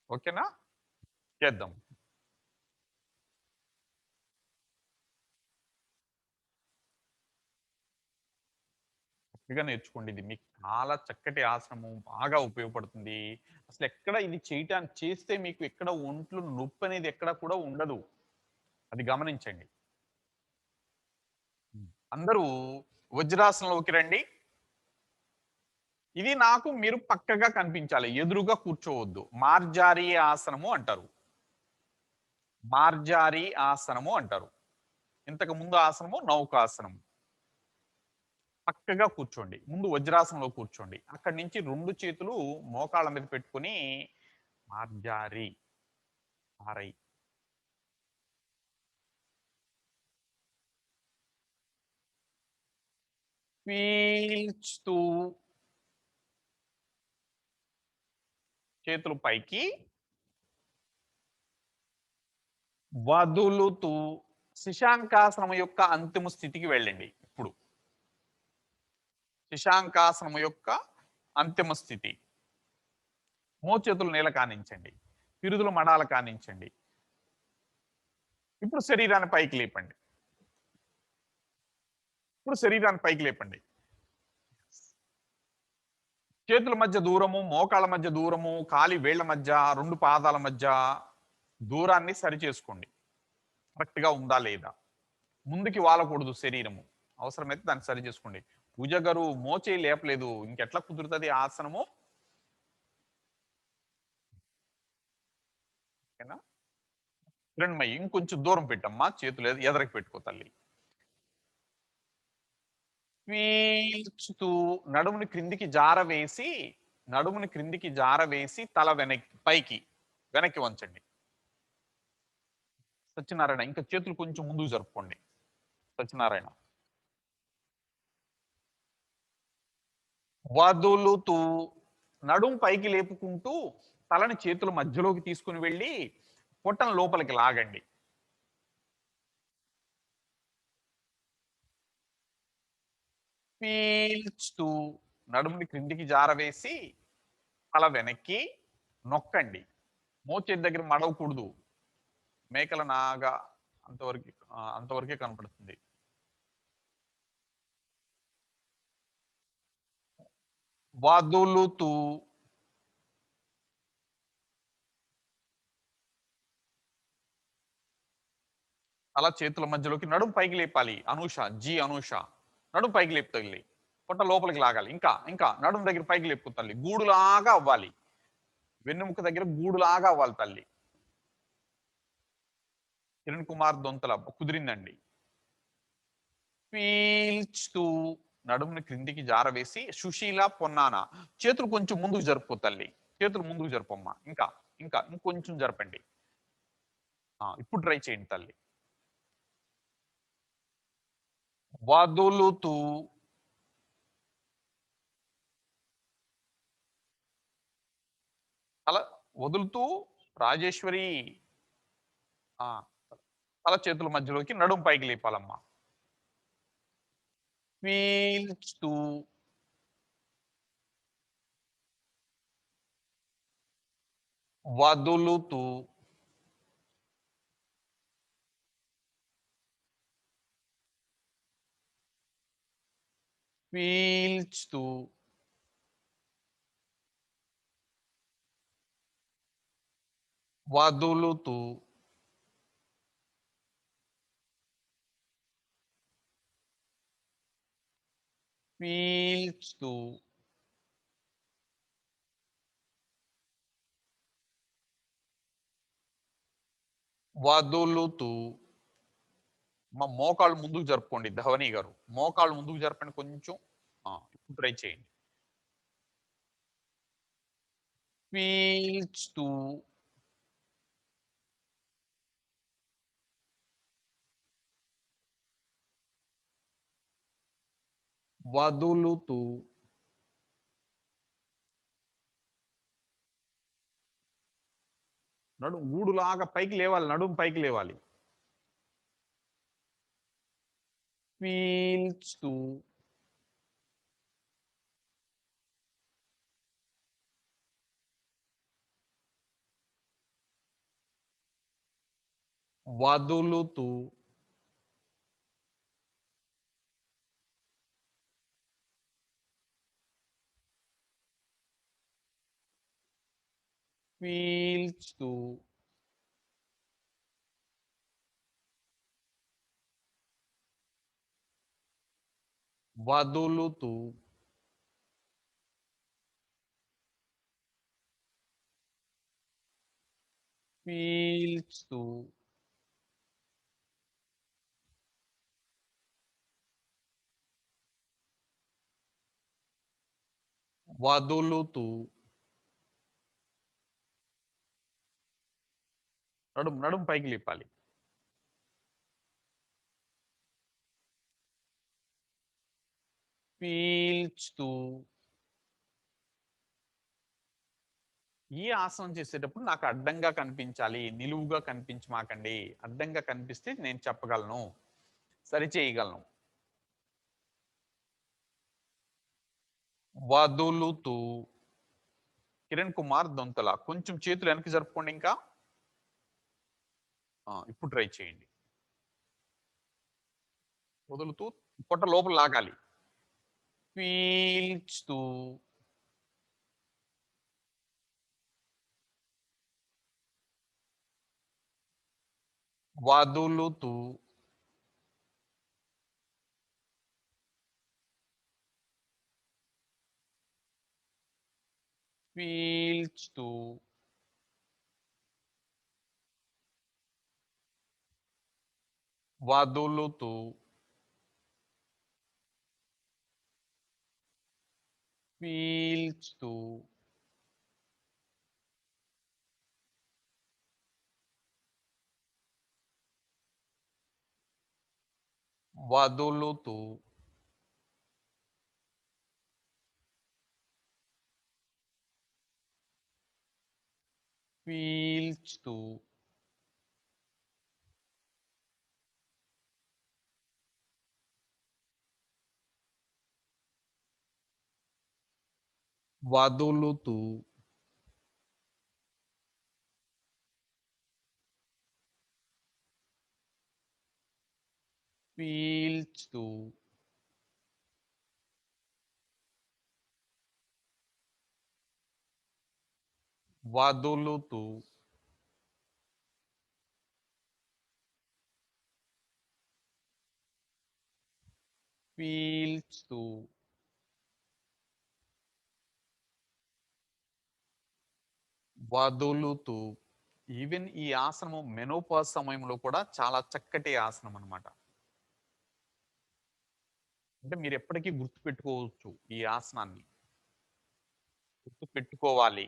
ఓకేనా, చేద్దాం. గట్టిగా నేర్చుకోండి, ఇది మీకు చాలా చక్కటి ఆసనము, బాగా ఉపయోగపడుతుంది. అసలు ఎక్కడ ఇది చేయటానికి చేస్తే మీకు ఎక్కడ ఒంట్లో నొప్పి అనేది ఎక్కడ కూడా ఉండదు, అది గమనించండి. అందరూ వజ్రాసనంలోకి రండి. ఇది నాకు మీరు పక్కగా కనిపించాలి, ఎదురుగా కూర్చోవద్దు. మార్జారీ ఆసనము అంటారు, మార్జారీ ఆసనము అంటారు. ఇంతకు ముందు ఆసనము నౌకాసనము. పక్కగా కూర్చోండి, ముందు వజ్రాసనంలో కూర్చోండి. అక్కడి నుంచి రెండు చేతులు మోకాళ్ళ మీద పెట్టుకొని మార్జారీ, ఆరై, పీల్చుతూ చేతులు పైకి, వదులుతూ శశాంకాసనం యొక్క అంతిమ స్థితికి వెళ్ళండి. ఇప్పుడు శశాంకాసనం యొక్క అంతిమ స్థితి, మోచేతులు నేల కానించండి, పిరుదులు మడాల కానించండి. ఇప్పుడు శరీరాన్ని పైకి లేపండి. ఇప్పుడు శరీరాన్ని పైకి లేపండి. చేతుల మధ్య దూరము, మోకాళ్ళ మధ్య దూరము, కాలి వేళ్ల మధ్య, రెండు పాదాల మధ్య దూరాన్ని సరి చేసుకోండి. కరెక్ట్ గా ఉందా లేదా. ముందుకి వాలకూడదు శరీరము. అవసరమైతే దాన్ని సరి చేసుకోండి. పూజ గారు మోచేయి లేపలేదు, ఇంకెట్లా కుదురుతుంది ఆసనము? ఓకేనా? కిరణ్మయి ఇంకొంచెం దూరం పెట్టమ్మా, చేతులు ఎదరికి పెట్టుకో తల్లి. పీల్చుతూ నడుముని క్రిందికి జారవేసి, నడుముని క్రిందికి జారవేసి తల వెనక్కి పైకి వెనక్కి వంచండి. సత్యనారాయణ ఇంకా చేతులు కొంచెం ముందుకు జరుపుకోండి. సత్యనారాయణ వదులుతూ నడుం పైకి లేపుకుంటూ తలని చేతుల మధ్యలోకి తీసుకుని వెళ్ళి పొట్టను లోపలికి లాగండి. పీల్చుతూ నడుముని క్రిందికి జారవేసి తల వెనక్కి నొక్కండి. మోచేతి దగ్గర మడవకూడదు. మేకల నాగా అంతవరకు అంతవరకే కనపడుతుంది. వదులుతూ అలా చేతుల మధ్యలోకి నడుం పైకి లేపాలి. అనూష, జీ అనూష నడుం పైకి లేపు తల్లి. పొట్ట లోపలికి లాగాలి. ఇంకా ఇంకా నడుం దగ్గర పైకి లేపు తల్లి. గూడులాగా అవ్వాలి. వెన్నెముక దగ్గర గూడులాగా అవ్వాలి తల్లి. కిరణ్ కుమార్ దొంతల కుదిరిందండి. పీల్చుతూ నడుముని క్రిందికి జారవేసి సుశీల పొన్నాన చేతులు కొంచెం ముందుకు జరుపు తల్లి. చేతులు ముందుకు జరపమ్మా. ఇంకా ఇంకా ఇంకొంచెం జరపండి. ఇప్పుడు ట్రై చేయండి తల్లి. వదులుతూ అలా వదులుతూ రాజేశ్వరి ఆ తల చేతుల మధ్యలోకి నడుం పైకి లేపాలమ్మా. పీల్చుతూ వదులుతూ పీల్చుతూ వదులుతూ పీల్చుతూ వదులుతూ మా మోకాళ్ళు ముందుకు జరుపుకోండి ధవని గారు. మోకాళ్ళు ముందుకు జరపండి కొంచెం. ఇప్పుడు ట్రై చేయండి. పీల్చుతూ వదులుతూ నడుం గూడులాగా పైకి లేవాలి. నడుం పైకి లేవాలి. పీల్చుతూ వదులుతూ పీల్చుతూ వదులుతూ పీల్చుతూ వదులుతూ నడుం నడుం పైకి లేపాలి. పీల్చుతూ ఈ ఆసనం చేసేటప్పుడు నాకు అడ్డంగా కనిపించాలి, నిలువుగా కనిపించమాకండి. అడ్డంగా కనిపిస్తే నేను చెప్పగలను, సరి చేయగలను. వదులుతూ కిరణ్ కుమార్ దొంతల కొంచెం చేతులు వెనక్కి జరుపుకోండి. ఇంకా ఇప్పుడు ట్రై చేయండి. వదులుతూ పొట్ట లోపల లాగాలి. పీల్చుతూ వదులుతూ పీల్చుతూ వదులుతూ పీల్చుతూ వదులుతూ పీల్చుతూ వదులుతూ పీల్చుతూ వదులుతూ పీల్చుతూ వదులుతూ ఈవెన్ ఈ ఆసనము మెనోపాజ్ సమయంలో కూడా చాలా చక్కటి ఆసనం అన్నమాట. అంటే మీరు ఎప్పటికీ గుర్తు పెట్టుకోవచ్చు ఈ ఆసనాన్ని. గుర్తు పెట్టుకోవాలి.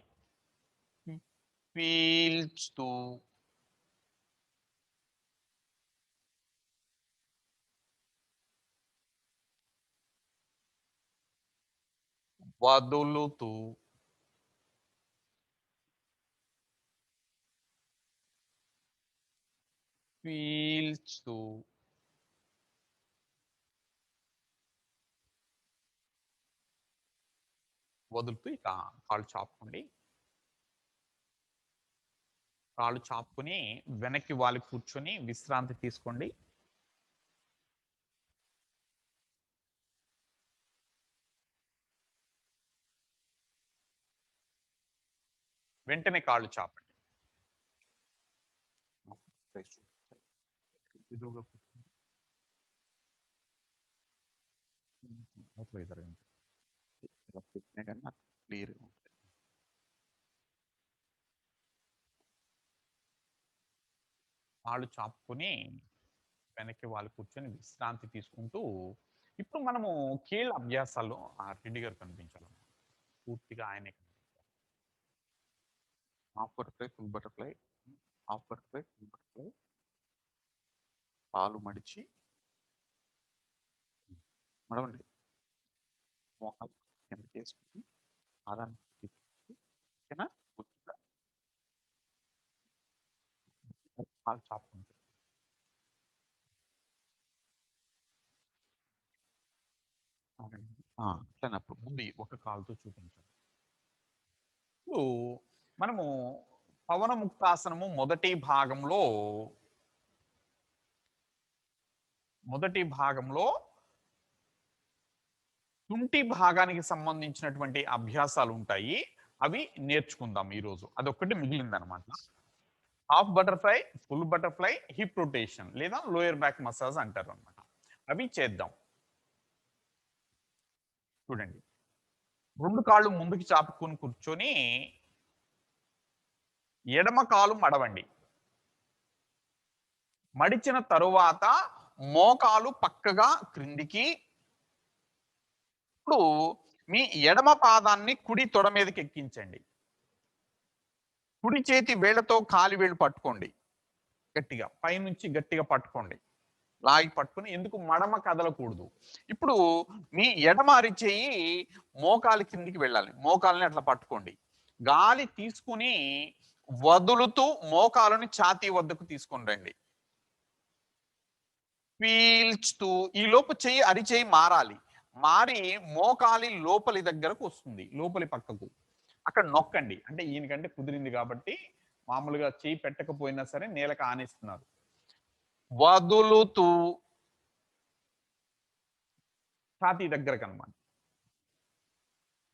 పీల్చుతూ వదులుతూ పీల్చుతూ వదులుతూ ఇక కాళ్ళు చాపుకోండి. కాళ్ళు చాపుకొని వెనక్కి వాలి కూర్చొని విశ్రాంతి తీసుకోండి. వెంటనే కాళ్ళు చాపండి. ఎదురుగా కూర్చోండి. అవతల ఎదురుగా. ఇలా పెట్టినా కానీ నాకు క్లియర్‌గా ఉంటుంది. కాళ్ళు చాపుకొని వెనక్కి వాళ్ళు కూర్చొని విశ్రాంతి తీసుకుంటూ ఇప్పుడు మనము కీళ్ళ అభ్యాసాల్లో ఆ రెడ్డి గారు కనిపించాలి. పూర్తిగా ఆయనే half butterfly, full butterfly, half butterfly, full butterfly, పాలు మడిచి మడవండి. మోకాలు కింద చేసుకుని ఆదాన్ని తీసుకుని ఓకేనా? పూర్తిగా కాలు చాపుకుంటారు. అట్లనప్పుడు ముందు ఒక కాలుతో చూపించాలి. ఇప్పుడు మనము పవన ముక్తాసనము మొదటి భాగంలో తుంటి భాగానికి సంబంధించినటువంటి అభ్యాసాలు ఉంటాయి. అవి నేర్చుకుందాం ఈరోజు. అదొక్కటి మిగిలిందనమాట. Half butterfly, full butterfly, hip rotation లేదా లోయర్ బ్యాక్ మసాజ్ అంటారు అనమాట. అవి చేద్దాం. చూడండి, 2 కాళ్ళు ముందుకి చాపుకొని కూర్చొని ఎడమ కాలు మడవండి. మడిచిన తరువాత మోకాలు పక్కగా క్రిందికి. ఇప్పుడు మీ ఎడమ పాదాన్ని కుడి తొడ మీదకి ఎక్కించండి. కుడి చేతి వేళ్లతో కాలి వేళ్ళు పట్టుకోండి. గట్టిగా పైనుంచి గట్టిగా పట్టుకోండి. లాగి పట్టుకుని, ఎందుకు మడమ కదలకూడదు. ఇప్పుడు మీ ఎడమ అరిచేయి మోకాలి కిందికి వెళ్ళాలి. మోకాలని అట్లా పట్టుకోండి. గాలి తీసుకుని వదులుతూ మోకాలని ఛాతీ వద్దకు తీసుకొని రండి. పీల్చుతూ ఈ లోపు చెయ్యి అరిచేయి మారాలి. మారి మోకాలి లోపలి దగ్గరకు వస్తుంది, లోపలి పక్కకు. అక్కడ నొక్కండి. అంటే ఈయనకంటే కుదిరింది కాబట్టి మామూలుగా చెయ్యి పెట్టకపోయినా సరే నేలకు ఆనిస్తున్నారు. వదులుతూ ఛాతీ దగ్గరకు అన్నమాట.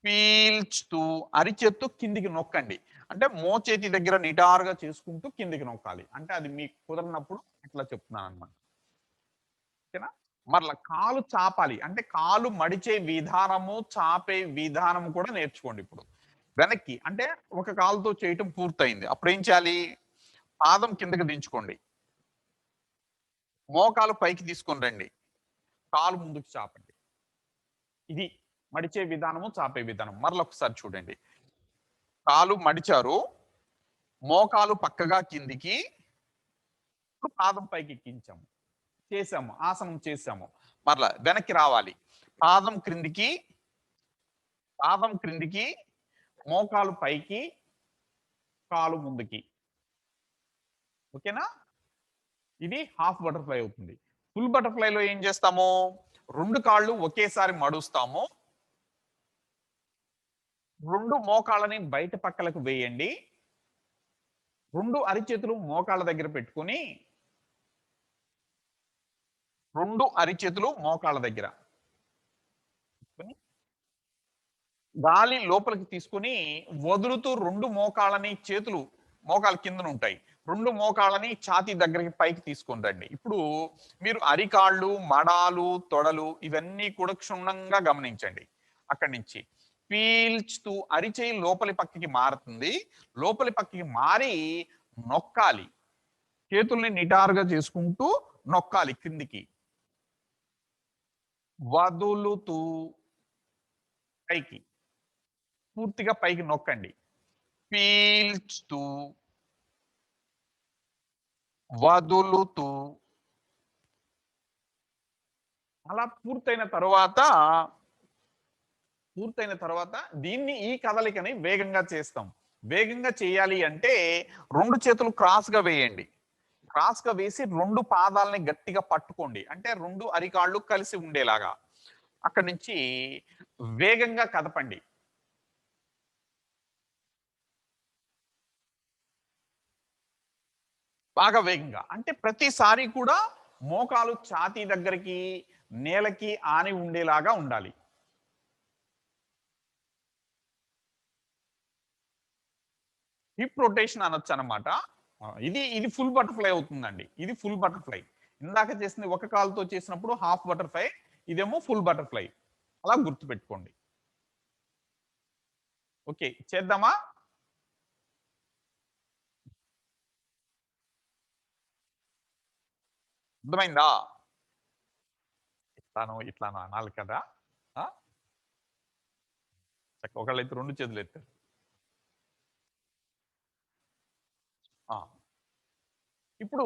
పీల్చుతూ అరిచేత్తో కిందికి నొక్కండి. అంటే మోచేతి దగ్గర నిటారుగా చేసుకుంటూ కిందికి నొక్కాలి. అంటే అది మీకు కుదరనప్పుడు ఇట్లా అట్లా చెప్తున్నాను అనమాట. ఓకేనా? మరలా కాలు చాపాలి అంటే కాలు మడిచే విధానము చాపే విధానము కూడా నేర్చుకోండి. ఇప్పుడు వెనక్కి అంటే ఒక కాలుతో చేయటం పూర్తయింది. అప్పుడు ఏం చేయాలి? పాదం కిందకి దించుకోండి, మోకాలు పైకి తీసుకొని రండి, కాలు ముందుకు చాపండి. ఇది మడిచే విధానము చాపే విధానం. మరొకసారి చూడండి. కాలు మడిచారు, మోకాలు పక్కగా కిందికి, ఇప్పుడు పాదం పైకి ఎక్కించాము, చేసాము, ఆసనం చేసాము. మరలా వెనక్కి రావాలి, పాదం క్రిందికి, పాదం క్రిందికి, మోకాలు పైకి, కాలు ముందుకి. ఓకేనా? ఇది హాఫ్ బటర్ఫ్లై అవుతుంది. ఫుల్ బటర్ఫ్లైలో ఏం చేస్తాము? రెండు కాళ్ళు ఒకేసారి మడుస్తాము, రెండు మోకాళ్ళని బయట పక్కలకు వేయండి, రెండు అరిచేతులు మోకాళ్ళ దగ్గర పెట్టుకొని, రెండు అరిచేతులు మోకాళ్ళ దగ్గర పెట్టుకొని, గాలి లోపలికి తీసుకొని వదులుతూ రెండు మోకాళ్ళని, చేతులు మోకాళ్ళ కిందన ఉంటాయి, రెండు మోకాళ్ళని ఛాతీ దగ్గరికి పైకి తీసుకొని రండి. ఇప్పుడు మీరు అరికాళ్ళు, మడాలు, తొడలు ఇవన్నీ కూడా క్షుణ్ణంగా గమనించండి. అక్కడి నుంచి పీల్చుతూ అరిచేయి లోపలి పక్కకి మారుతుంది, లోపలి పక్కకి మారి నొక్కాలి, చేతుల్ని నిటారుగా చేసుకుంటూ నొక్కాలి కిందికి, వదులుతూ పైకి, పూర్తిగా పైకి నొక్కండి, పీల్చుతూ వదులుతూ. అలా పూర్తయిన తర్వాత దీన్ని, ఈ కదలికని వేగంగా చేస్తాం. వేగంగా చేయాలి అంటే రెండు చేతులు క్రాస్ గా వేయండి, క్రాస్ గా వేసి రెండు పాదాలని గట్టిగా పట్టుకోండి, అంటే రెండు అరికాళ్ళు కలిసి ఉండేలాగా. అక్కడి నుంచి వేగంగా కదపండి. బాగా వేగంగా అంటే ప్రతిసారి కూడా మోకాలు ఛాతీ దగ్గరికి, నేలకి ఆని ఉండేలాగా ఉండాలి. హిప్ రొటేషన్ అనొచ్చు అనమాట. ఇది ఇది ఫుల్ బటర్‌ఫ్లై అవుతుందండి. ఇది ఫుల్ బటర్‌ఫ్లై. ఇందాక చేసింది ఒక కాలుతో చేసినప్పుడు హాఫ్ బటర్‌ఫ్లై. ఇదేమో ఫుల్ బటర్‌ఫ్లై. అలా గుర్తుపెట్టుకోండి. ఓకే. చేద్దామా? అర్థమైందా? ఇట్లానో అనాలి కదా! ఆ! ఒకళ్ళైతే 2 చేతులెత్తారు. ఆ! ఇప్పుడు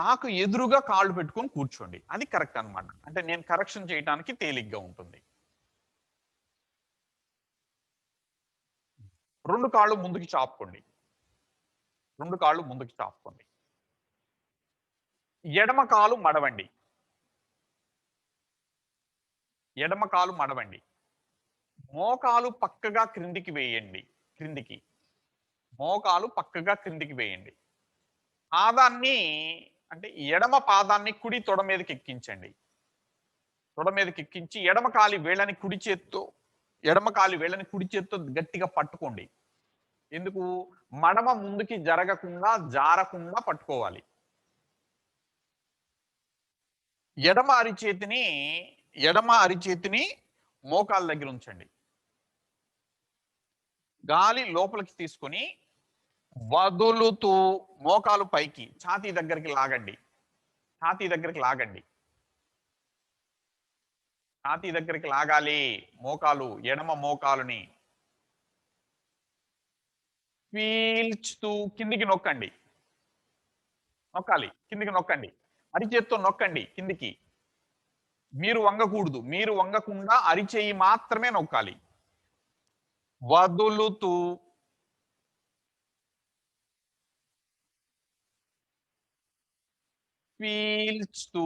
నాకు ఎదురుగా కాళ్ళు పెట్టుకొని కూర్చోండి. అది కరెక్ట్ అన్నమాట. అంటే నేను కరెక్షన్ చేయటానికి తేలిగ్గా ఉంటుంది. 2 కాళ్ళు ముందుకి చాపుకోండి, 2 కాళ్ళు ముందుకు చాపుకోండి. ఎడమ కాలు మడవండి, ఎడమ కాలు మడవండి. మోకాలు పక్కగా క్రిందికి వేయండి, క్రిందికి. మోకాలు పక్కగా క్రిందికి వేయండి. పాదాన్ని అంటే ఎడమ పాదాన్ని కుడి తొడ మీదకి ఎక్కించండి. తొడ మీదకి ఎక్కించి ఎడమ కాలి వేళ్ళని కుడి చేత్తో గట్టిగా పట్టుకోండి. ఎందుకు? మడమ ముందుకి జరగకుండా, జారకుండా పట్టుకోవాలి. ఎడమ అరిచేతిని, ఎడమ అరిచేతిని మోకాళ్ళ దగ్గర ఉంచండి. గాలి లోపలికి తీసుకొని వదులుతూ మోకాలు పైకి, ఛాతీ దగ్గరికి లాగండి, ఛాతీ దగ్గరికి లాగండి, ఛాతీ దగ్గరికి లాగాలి. మోకాలు, ఎడమ మోకాలుని పీల్చుతూ కిందికి నొక్కండి, నొక్కాలి, కిందికి నొక్కండి, అరిచేత్తో నొక్కండి కిందికి. మీరు వంగకూడదు, మీరు వంగకుండా అరిచేయి మాత్రమే నొక్కాలి. వదులుతూ పీల్చుతూ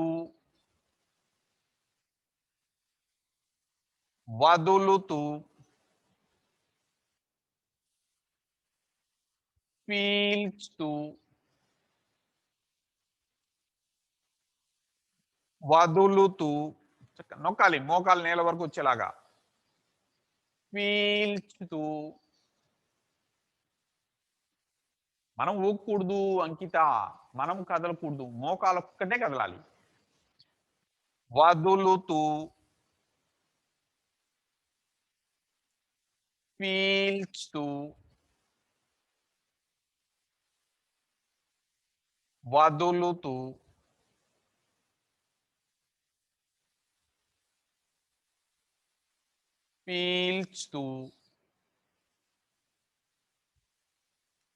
వదులుతూ పీల్చుతూ వదులుతూ నొక్కాలి, మోకాలు నేల వరకు వచ్చేలాగా. పీల్చుతూ మనం ఊగకూడదు అంకిత, మనం కదలకూడదు, మోకాలు ఒక్కటే కదలాలి. వదులుతూ, పీల్చుతూ, వదులుతూ, పీల్చుతూ.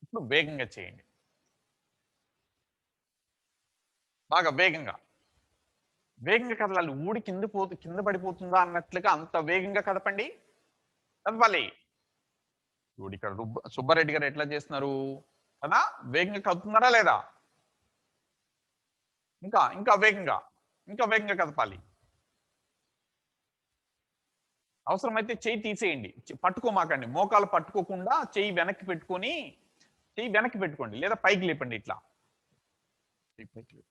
ఇప్పుడు వేగంగా చేయండి, బాగా వేగంగా. వేగంగా కదలాలి. ఊడి కింద పడిపోతుందా అన్నట్లుగా అంత వేగంగా కదపండి. కదపాలి. చూడు ఇక్కడ సుబ్బారెడ్డి గారు ఎట్లా చేస్తున్నారు కదా, వేగంగా కదుపుతున్నారా లేదా? ఇంకా ఇంకా వేగంగా, ఇంకా వేగంగా కదపాలి. అవసరమైతే చెయ్యి తీసేయండి. పట్టుకోమాకండి. మోకాలు పట్టుకోకుండా చెయ్యి వెనక్కి పెట్టుకొని, చెయ్యి వెనక్కి పెట్టుకోండి లేదా పైకి లేపండి ఇట్లా. చెయ్యి పైకి లేపు.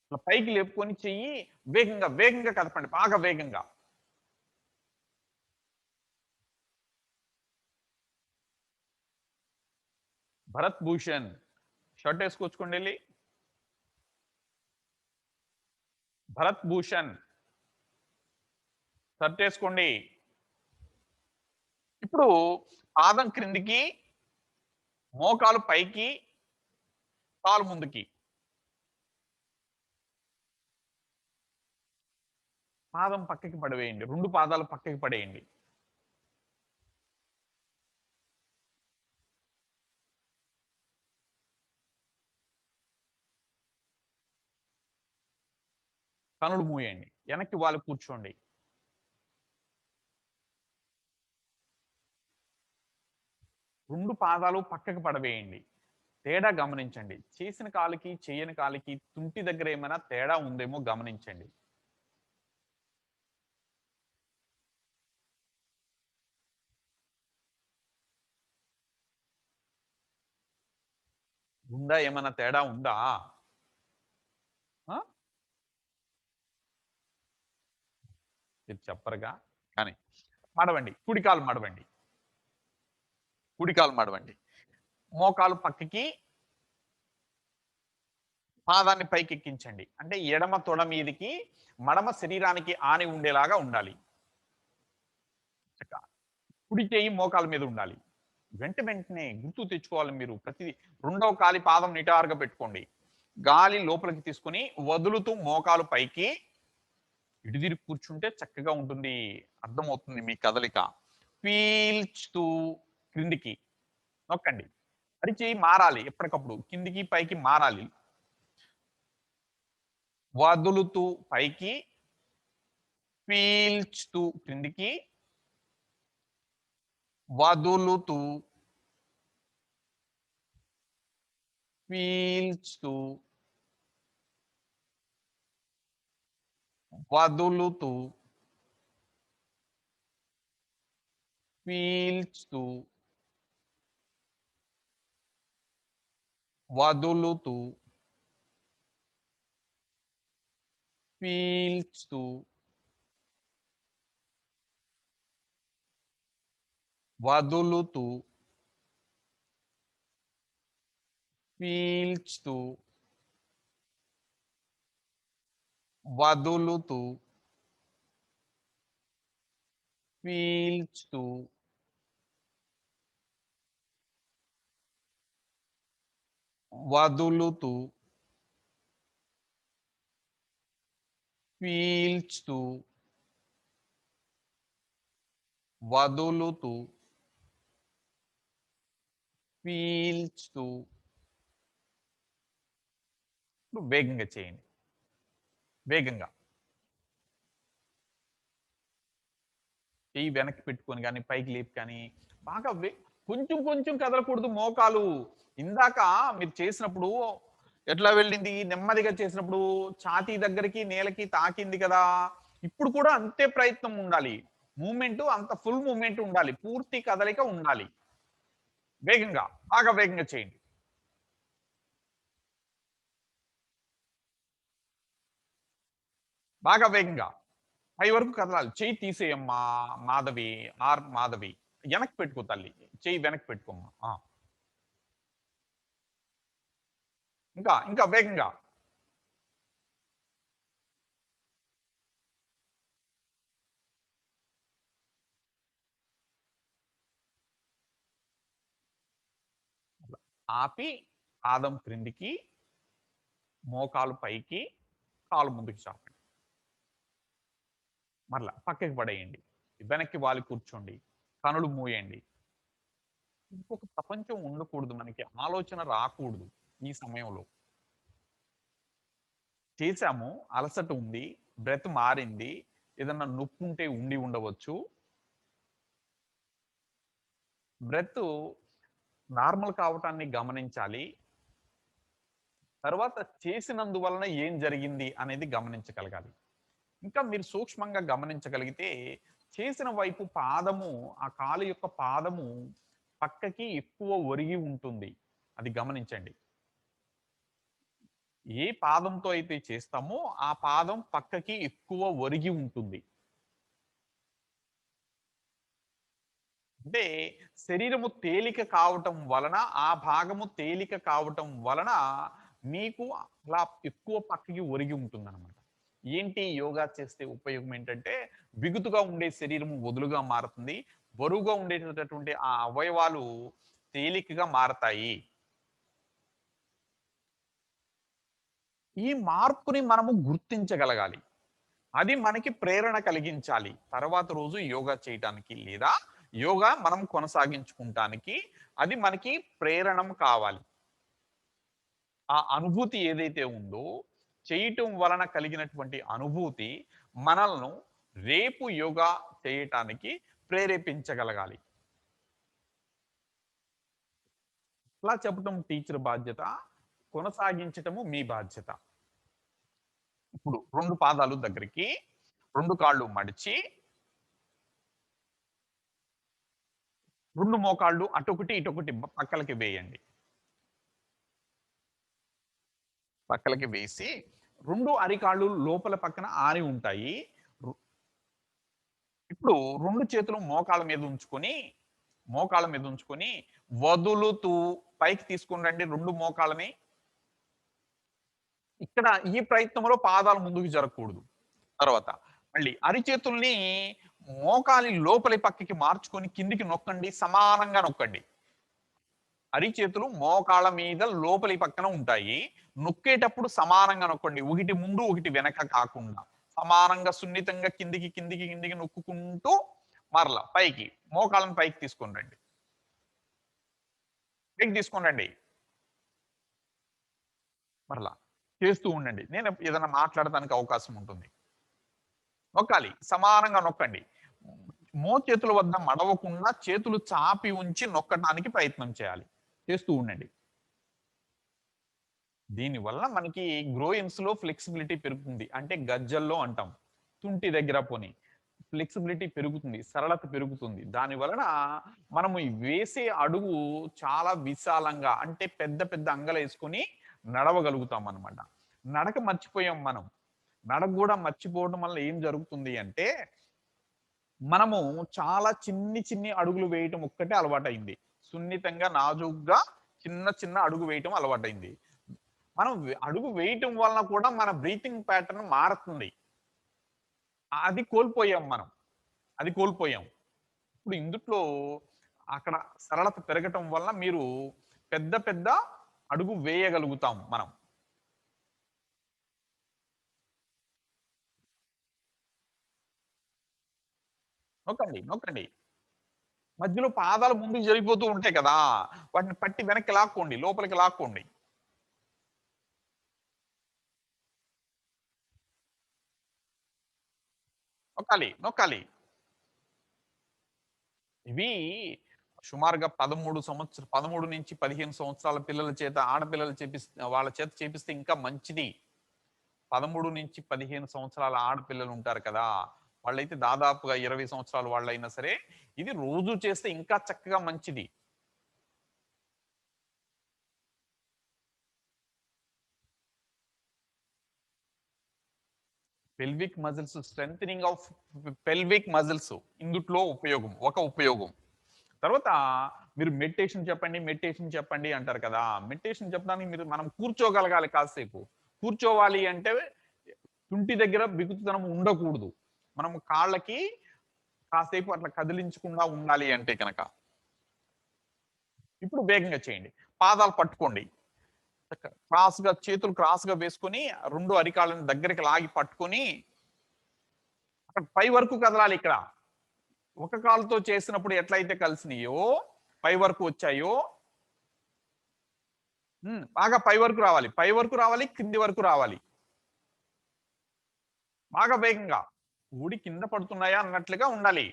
ఇట్లా పైకి లేపుకొని చెయ్యి వేగంగా వేగంగా కదపండి, బాగా వేగంగా. భరత్ భూషణ్ షర్ట్ వేసుకొచ్చుకోండి వెళ్ళి. భరత్ భూషణ్ షర్ట్ వేసుకోండి. ఇప్పుడు పాదం క్రిందికి, మోకాలు పైకి, కాలు ముందుకి. పాదం పక్కకి పడవేయండి, 2 పాదాలు పక్కకి పడేయండి. కనులు మూయండి, వెనక్కి వాళ్ళు కూర్చోండి. 2 పాదాలు పక్కకి పడవేయండి. తేడా గమనించండి. చేసిన కాలికి, చేయని కాలికి తుంటి దగ్గర ఏమైనా తేడా ఉందేమో గమనించండి. ఉందా, ఏమైనా తేడా ఉందా? ఆ? మీరు చెప్పరుగా. కానీ మడవండి, కుడికాలు మడవండి, కుడికాలు మడవండి. మోకాలు పక్కకి, పాదాన్ని పైకి ఎక్కించండి. అంటే ఎడమ తొడ మీదికి, మడమ శరీరానికి ఆని ఉండేలాగా ఉండాలి. చక్కగా. కుడి చేయి మోకాల మీద ఉండాలి. వెంటనే గుర్తు తెచ్చుకోవాలి మీరు ప్రతిదీ. రెండవ కాలి పాదం నిటారుగా పెట్టుకోండి. గాలి లోపలికి తీసుకొని వదులుతూ మోకాలు పైకి, ఇటు తిరిగి కూర్చుంటే చక్కగా ఉంటుంది. అర్థమవుతుంది మీ కదలిక. పీల్చుతూ క్రిందికి నొక్కండి. అరిచేయి మారాలి ఎప్పటికప్పుడు. కిందికి పైకి మారాలి. వదులుతూ పైకి, పీల్చుతూ క్రిందికి, వదులుతూ, పీల్చుతూ, వదులుతూ, పీల్చుతూ, వదులుతూ, పీల్చుతూ, వదులుతూ, పీల్చుతూ, వదులుతూ, పీల్చుతూ, వదులుతూ, పీల్చుతూ, వదులుతూ, పీల్చుతూ. ఇప్పుడు వేగంగా చేయండి, వేగంగా. చెయ్యి వెనక్కి పెట్టుకొని గాని, పైకి లేపి కానీ, బాగా కొంచెం కొంచెం కదలకూడదు మోకాలు. ఇందాక మీరు చేసినప్పుడు ఎట్లా వెళ్ళింది? నెమ్మదిగా చేసినప్పుడు ఛాతీ దగ్గరికి, నేలకి తాకింది కదా! ఇప్పుడు కూడా అంతే ప్రయత్నం ఉండాలి. మూవ్‌మెంట్ అంత ఫుల్ మూవ్‌మెంట్ ఉండాలి. పూర్తి కదలిక ఉండాలి. వేగంగా, బాగా వేగంగా చేయండి. బాగా వేగంగా. పై వరకు కదలాలి. చెయ్యి తీసేయమ్మా మాధవి. మాధవి. వెనక్కి పెట్టుకో తల్లి. చెయ్యి వెనక్కి పెట్టుకోమ్మా. ఆ! ఇంకా ఇంకా వేగంగా. ఆపి పాదం క్రిందికి, మోకాలు పైకి, కాలు ముందుకు చాపండి. మరలా పక్కకి పడేయండి. వెనక్కి వాలి కూర్చోండి. కనులు మూయండి. ఇంకొక ప్రపంచం ఉండకూడదు మనకి. ఆలోచన రాకూడదు ఈ సమయంలో. చేశాము, అలసట ఉంది, బ్రెత్ మారింది, ఏదన్నా నొప్పుంటే ఉండి ఉండవచ్చు. బ్రెత్ నార్మల్ కావటాన్ని గమనించాలి. తర్వాత చేసినందువలన ఏం జరిగింది అనేది గమనించగలగాలి. ఇంకా మీరు సూక్ష్మంగా గమనించగలిగితే చేసిన వైపు పాదము, ఆ కాలు యొక్క పాదము పక్కకి ఎక్కువ ఒరిగి ఉంటుంది. అది గమనించండి. ఏ పాదంతో అయితే చేస్తామో ఆ పాదం పక్కకి ఎక్కువ ఒరిగి ఉంటుంది. అంటే శరీరము తేలిక కావటం వలన, ఆ భాగము తేలిక కావటం వలన మీకు అలా ఎక్కువ పక్కకి ఒరిగి ఉంటుందన్నమాట. ఏంటి యోగా చేస్తే ఉపయోగం ఏంటంటే, బిగుతుగా ఉండే శరీరము వదులుగా మారుతుంది. బరువుగా ఉండేటటువంటి ఆ అవయవాలు తేలికగా మారతాయి. ఈ మార్పుని మనము గుర్తించగలగాలి. అది మనకి ప్రేరణ కలిగించాలి. తర్వాత రోజు యోగా చేయటానికి లేదా యోగా మనం కొనసాగించుకుంటానికి అది మనకి ప్రేరణం కావాలి. ఆ అనుభూతి ఏదైతే ఉందో చేయటం వలన కలిగినటువంటి అనుభూతి మనల్ని రేపు యోగా చేయటానికి ప్రేరేపించగలగాలి. అలా చెప్పటం టీచర్ బాధ్యత, కొనసాగించటము మీ బాధ్యత. ఇప్పుడు 2 పాదాలు దగ్గరికి, 2 కాళ్ళు మడిచి, 2 మోకాళ్ళు అటొకటి, ఇటొకటి పక్కలకి వేయండి. పక్కలకి వేసి 2 అరికాళ్ళు లోపల పక్కన ఆని ఉంటాయి. రు ఇప్పుడు 2 చేతులు మోకాళ్ళ మీద ఉంచుకొని వదులుతూ పైకి తీసుకొని రండి 2 మోకాళ్ళని. ఇక్కడ ఈ ప్రయత్నంలో పాదాలు ముందుకు జరగకూడదు. తర్వాత మళ్ళీ అరిచేతుల్ని మోకాలి లోపలి పక్కకి మార్చుకొని కిందికి నొక్కండి. సమానంగా నొక్కండి. అరిచేతులు మోకాళ్ళ మీద లోపలి పక్కన ఉంటాయి. నొక్కేటప్పుడు సమానంగా నొక్కండి. ఒకటి ముందు, ఒకటి వెనక కాకుండా. సమానంగా సున్నితంగా కిందికి నొక్కుకుంటూ మరల పైకి మోకాళ్ళని పైకి తీసుకొని రండి. పైకి తీసుకొని రండి. మరలా చేస్తూ ఉండండి. నేను ఏదైనా మాట్లాడటానికి అవకాశం ఉంటుంది. నొక్కాలి. సమానంగా నొక్కండి. మోచేతుల వద్ద మడవకుండా చేతులు చాపి ఉంచి నొక్కటానికి ప్రయత్నం చేయాలి. చేస్తూ ఉండండి. దీనివల్ల మనకి గ్రోయిన్స్‌లో ఫ్లెక్సిబిలిటీ పెరుగుతుంది. అంటే గజ్జల్లో అంటాం. తుంటి దగ్గర పోని. ఫ్లెక్సిబిలిటీ పెరుగుతుంది. సరళత పెరుగుతుంది. దాని వలన మనము ఈ వేసే అడుగు చాలా విశాలంగా అంటే పెద్ద పెద్ద అంగలేసుకొని నడవగలుగుతామనమాట. నడక మర్చిపోయాం మనం. నడక గూడా మర్చిపోవడం వల్ల ఏం జరుగుతుంది అంటే, మనము చాలా చిన్ని అడుగులు వేయటం ఒక్కటే అలవాటయింది. సున్నితంగా, నాజూగ్గా చిన్న అడుగు వేయటం అలవాటయింది. మనం అడుగు వేయటం వలన కూడా మన బ్రీతింగ్ ప్యాటర్న్ మారుతుంది. అది కోల్పోయాం మనం. అది కోల్పోయాం. ఇప్పుడు ఇందుట్లో అక్కడ సరళత పెరగటం వల్ల మీరు పెద్ద అడుగు వేయగలుగుతాం మనం. నొక్కండి. మధ్యలో పాదాలు ముందుకు జరిగిపోతూ ఉంటాయి కదా! వాటిని పట్టి వెనక్కి లాక్కోండి. లోపలికి లాక్కోండి. నొక్కాలి. ఇవి సుమారుగా 13-15 సంవత్సరాల పిల్లల చేత ఆడపిల్లలు వాళ్ళ చేత చేపిస్తే ఇంకా మంచిది. 13-15 సంవత్సరాల ఆడపిల్లలు ఉంటారు కదా! వాళ్ళైతే దాదాపుగా 20 సంవత్సరాల వాళ్ళైనా సరే, ఇది రోజు చేస్తే ఇంకా చక్కగా మంచిది. Pelvic muscles strengthening of pelvic muscles ఇందుట్లో ఉపయోగం. ఒక ఉపయోగం. తర్వాత మీరు మెడిటేషన్ చెప్పండి అంటారు కదా. మెడిటేషన్ చెప్పడానికి మనం కూర్చోగలగాలి కాసేపు. కూర్చోవాలి అంటే తుంటి దగ్గర బిగుతుతనం ఉండకూడదు. మనం కాళ్ళకి కాసేపు అట్లా కదిలించకుండా ఉండాలి అంటే కనుక. ఇప్పుడు వేగంగా చేయండి. పాదాలు పట్టుకోండి. చేతులు క్రాస్‌గా వేసుకొని 2 అరికాళ్ళని దగ్గరికి లాగి పట్టుకొని అక్కడ పై వరకు కదలాలి ఇక్కడ. ఒక కాలుతో చేసినప్పుడు ఎట్లయితే కలిసినాయో, పై వరకు వచ్చాయో బాగా పై వరకు రావాలి. పై వరకు రావాలి, కింది వరకు రావాలి. బాగా వేగంగా. ఊడి కింద పడుతున్నాయా అన్నట్లుగా ఉండాలి.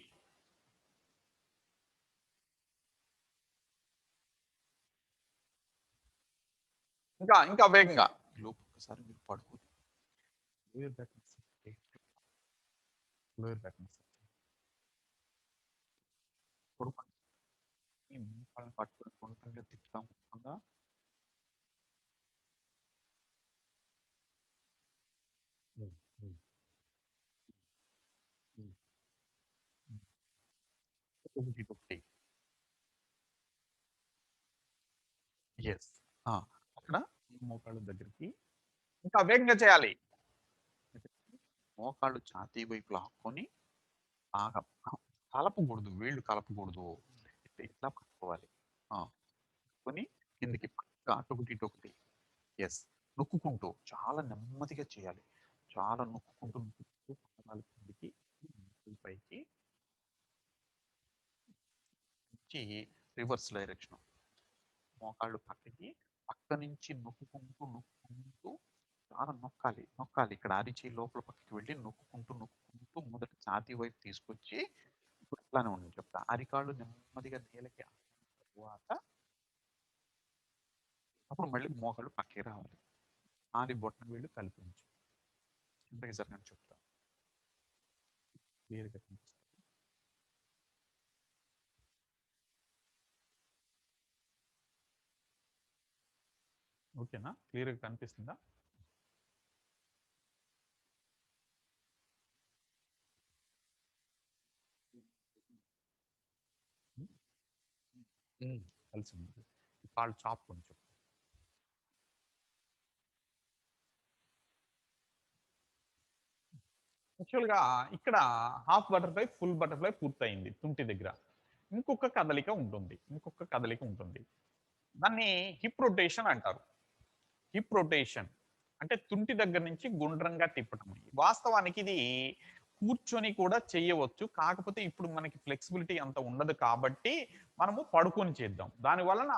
ఇంకా వేగంగా. లోపు ఒకసారి మీరు పడుకోండి. Lower back muscle lower back muscle పడుకోండి. ఈ మోకాళ్ళని పట్టుకొని గుండ్రంగా తిప్పుతాం కదా. ఒకటి. యెస్. ఆ! అక్కడ మోకాళ్ళ దగ్గరికి ఇంకా వేగంగా చేయాలి. మోకాళ్ళు ఛాతీ వైపు లాక్కొని బాగా కలపకూడదు. వేళ్ళు కలపకూడదు. ఇట్లా పట్టుకోవాలి. ఆ! పట్టుకొని కిందకి పక్క అటొకటి, ఇటొకటి. యెస్. నొక్కుకుంటూ చాలా నెమ్మదిగా చేయాలి. చాలా నొక్కుకుంటూ పాదాలు కిందకి, పైకి నుంచి రివర్స్ డైరెక్షన్. మోకాళ్ళు పక్కకి, పక్క నుంచి నొక్కుకుంటూ చాలా నొక్కాలి. ఇక్కడ అరిచి లోపల పక్కకి వెళ్ళి నొక్కుకుంటూ మొదట ఛాతీ వైపు తీసుకొచ్చి ఇప్పుడు ఇట్లానే ఉండండి చెప్తా. అరికాళ్ళు నెమ్మదిగా నేలకి ఆనిన తరువాత అప్పుడు మళ్ళీ మోకాళ్ళు పక్కకి రావాలి. ఆది బొటన వేళ్ళు కలిపి ఉంచు. ఇంతకీ జరగని చెప్తా. క్లియర్‌గా కనిపిస్తుంది. ఓకేనా? క్లియర్‌గా కనిపిస్తుందా? కలిసింది. కాళ్ళు చాప్ కొంచెం. యాక్చువల్‌గా ఇక్కడ హాఫ్ బటర్‌ఫ్లై, ఫుల్ బటర్‌ఫ్లై పూర్తయింది తుంటి దగ్గర. ఇంకొక కదలిక ఉంటుంది. దాన్ని హిప్ రొటేషన్ అంటారు. హిప్ రొటేషన్ అంటే తుంటి దగ్గర నుంచి గుండ్రంగా తిప్పటం. వాస్తవానికి ఇది కూర్చొని కూడా చేయవచ్చు. కాకపోతే ఇప్పుడు మనకి ఫ్లెక్సిబిలిటీ అంత ఉండదు కాబట్టి మనము పడుకొని చేద్దాం. దాని వలన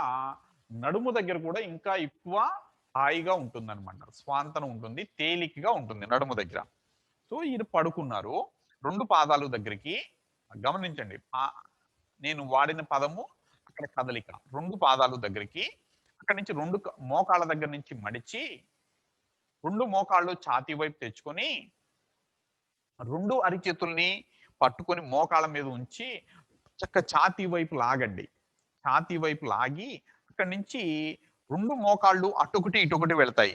నడుము దగ్గర కూడా ఇంకా ఎక్కువ హాయిగా ఉంటుందన్నమాట. స్వాంతన ఉంటుంది. తేలికగా ఉంటుంది నడుము దగ్గర. సో ఇది పడుకున్నారు. 2 పాదాలు దగ్గరికి గమనించండి. నేను వాడిన పదము అక్కడ కదలిక. 2 పాదాలు దగ్గరికి అక్కడి నుంచి 2 మోకాళ్ళ దగ్గర నుంచి మడిచి 2 మోకాళ్ళు ఛాతీ వైపు తెచ్చుకొని 2 అరిచేతుల్ని పట్టుకొని మోకాళ్ళ మీద ఉంచి ఛాతీ వైపు లాగండి. ఛాతీ వైపు లాగి అక్కడి నుంచి 2 మోకాళ్ళు అటొకటి, ఇటొకటి వెళ్తాయి.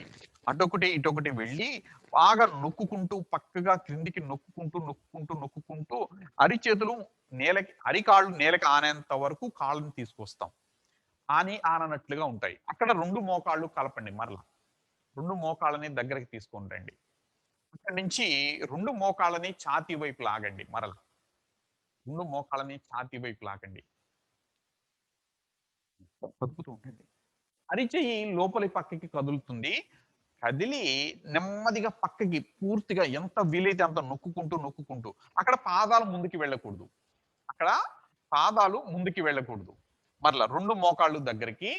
ఇటొకటి వెళ్ళి బాగా నొక్కుకుంటూ పక్కగా క్రిందికి నొక్కుకుంటూ అరిచేతులు అరికాళ్ళు నేలకి ఆనేంత వరకు కాళ్ళని తీసుకొస్తాం. ఆననట్లుగా ఉంటాయి. అక్కడ 2 మోకాళ్ళు కలపండి మరలా. 2 మోకాళ్ళని దగ్గరికి తీసుకొని రండి. అక్కడి నుంచి 2 మోకాళ్ళని ఛాతీ వైపు లాగండి మరలా. 2 మోకాళ్ళని ఛాతీ వైపు లాగండి. కదుపుతూ ఉండండి. అరిచెయ్యి లోపలి పక్కకి కదులుతుంది. కదిలి నెమ్మదిగా పక్కకి పూర్తిగా ఎంత వీలైతే అంత నొక్కుకుంటూ అక్కడ పాదాలు ముందుకి వెళ్ళకూడదు. అక్కడ పాదాలు ముందుకి వెళ్ళకూడదు. మరలా 2 మోకాళ్ళు దగ్గరికి,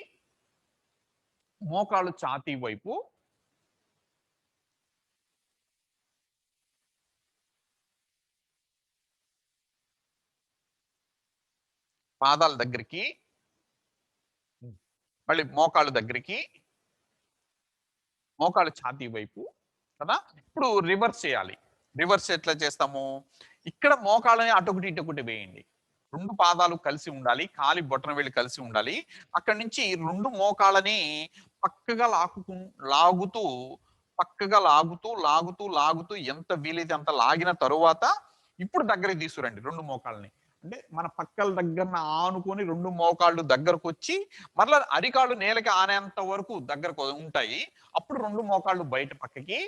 మోకాళ్ళు ఛాతీ వైపు పాదాల దగ్గరికి, మళ్ళీ మోకాళ్ళు దగ్గరికి, మోకాళ్ళు ఛాతీ వైపు కదా. ఇప్పుడు రివర్స్ చేయాలి. రివర్స్ ఎట్లా చేస్తాము? ఇక్కడ మోకాళ్ళని అటొకటి, ఇటొకటి వేయండి. 2 పాదాలు కలిసి ఉండాలి. కాలి బొటన వేళ్ళు కలిసి ఉండాలి. అక్కడి నుంచి 2 మోకాళ్ళని పక్కగా లాగుతూ, పక్కగా లాగుతూ ఎంత వీలైతే అంత లాగిన తరువాత ఇప్పుడు దగ్గరికి తీసుకురండి 2 మోకాళ్ళని. అంటే మన పక్కల దగ్గరన ఆనుకొని 2 మోకాళ్ళు దగ్గరకొచ్చి, మరలా అరికాళ్ళు నేలకి ఆనేంత వరకు దగ్గరకు ఉంటాయి. అప్పుడు 2 మోకాళ్ళు బయట పక్కకి,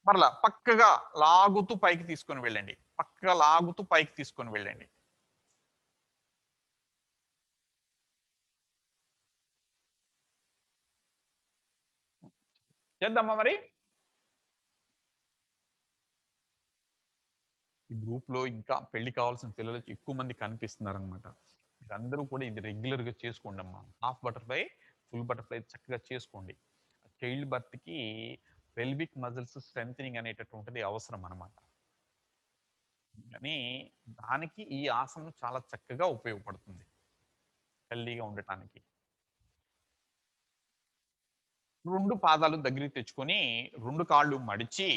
మరలా పక్కగా లాగుతూ పైకి తీసుకొని వెళ్ళండి. పక్కగా లాగుతూ పైకి తీసుకొని వెళ్ళండి. చేద్దామా మరి? ఈ గ్రూప్‌లో ఇంకా పెళ్లి కావాల్సిన పిల్లలు ఎక్కువ మంది కనిపిస్తున్నారనమాట. మీరందరూ కూడా ఇది రెగ్యులర్‌గా చేసుకోండమ్మా. హాఫ్ బటర్‌ఫ్లై, ఫుల్ బటర్‌ఫ్లై చక్కగా చేసుకోండి. చైల్డ్ బర్త్‌కి పెల్విక్ మజిల్స్ స్ట్రెంథెనింగ్ అనేటటువంటిది అవసరం అనమాట. కానీ దానికి ఈ ఆసనం చాలా చక్కగా ఉపయోగపడుతుంది. హెల్తీగా ఉండటానికి. 2 పాదాలు దగ్గరికి తెచ్చుకొని, 2 కాళ్ళు మడిచి,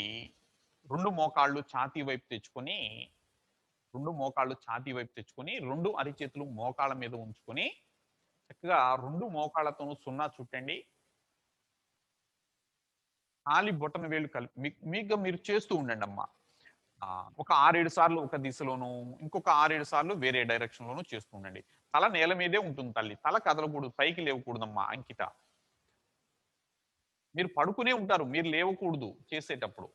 2 మోకాళ్ళు ఛాతీ వైపు తెచ్చుకొని, 2 మోకాళ్ళు ఛాతీ వైపు తెచ్చుకొని, 2 అరిచేతులు మోకాళ్ళ మీద ఉంచుకొని, చక్కగా 2 మోకాళ్ళతోను సున్నా చుట్టండి. కాలి బొటన వేళ్ళు మీకుగా మీరు చేస్తూ ఉండండమ్మా. ఒక 6, 7 సార్లు ఒక దిశలోను, ఇంకొక 6, 7 సార్లు వేరే డైరెక్షన్‌లోను చేస్తూ ఉండండి. తల నేల మీదే ఉంటుంది తల్లి. తల కదలకూడదు. పైకి లేవకూడదమ్మా అంకిత. మీరు పడుకునే ఉంటారు. మీరు లేవకూడదు చేసేటప్పుడు.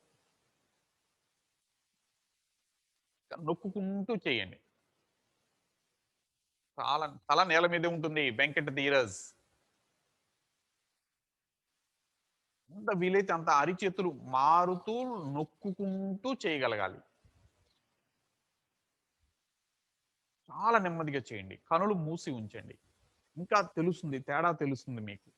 నొక్కుకుంటూ చేయండి. తల నేల మీదే ఉంటుంది. వెంకట ధీరజ్. ఎంత వీలైతే అంత అరిచేతులు మారుతూ, నొక్కుకుంటూ చేయగలగాలి. చాలా నెమ్మదిగా చేయండి. కనులు మూసి ఉంచండి. ఇంకా తెలుస్తుంది. తేడా తెలుస్తుంది మీకు.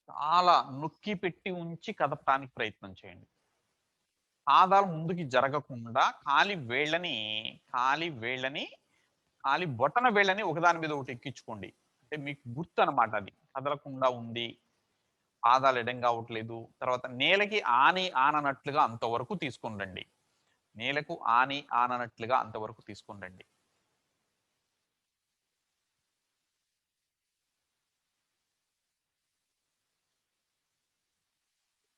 చాలా నొక్కి పెట్టి ఉంచి కదపటానికి ప్రయత్నం చేయండి. పాదాలు ముందుకి జరగకుండా కాలి వేళ్ళని, కాలి బొటన వేళ్ళని ఒకదాని మీద ఒకటి ఎక్కించుకోండి. అంటే మీకు గుర్తనమాట అది. కదలకుండా ఉంది. పాదాలు ఎడం కావట్లేదు. తర్వాత నేలకి ఆననట్లుగా అంతవరకు తీసుకొని రండి. నేలకు ఆననట్లుగా అంతవరకు తీసుకొని రండి.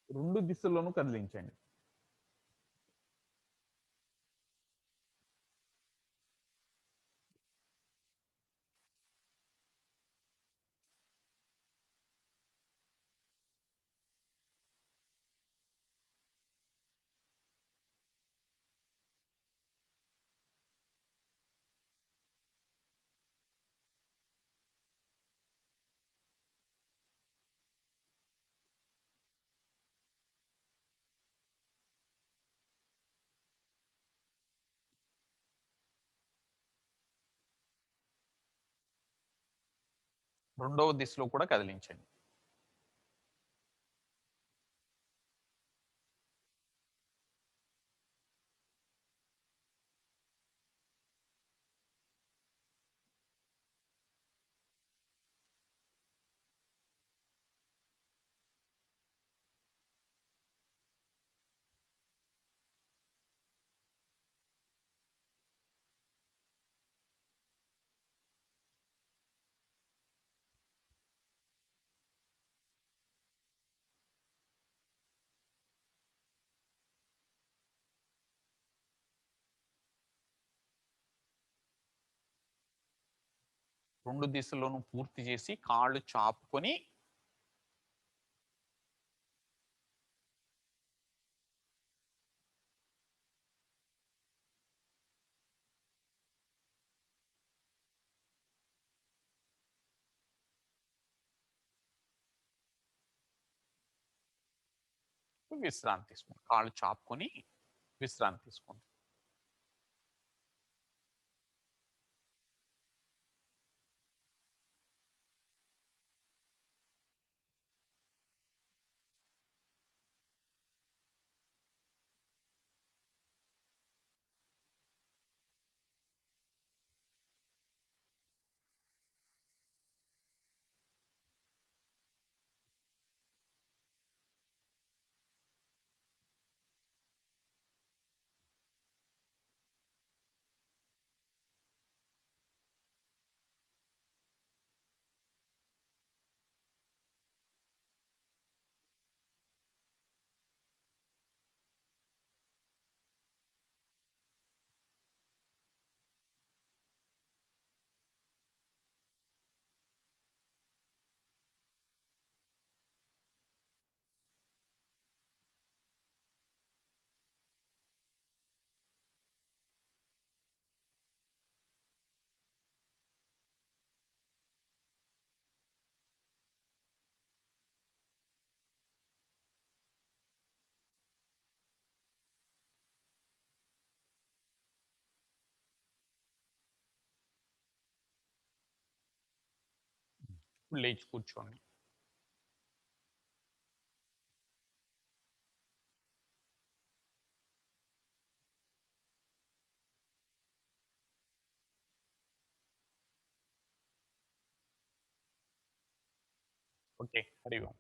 2 దిశల్లోనూ కదిలించండి. 2వ దిశలో కూడా కదిలించండి. రెండు దిశల్లోనూ పూర్తి చేసి కాళ్ళు చాపుకొని విశ్రాంతి తీసుకోండి. కాళ్ళు చాపుకొని విశ్రాంతి తీసుకోండి. ఇప్పుడు లేచి కూర్చోండి. ఓకే. హరి ఓం.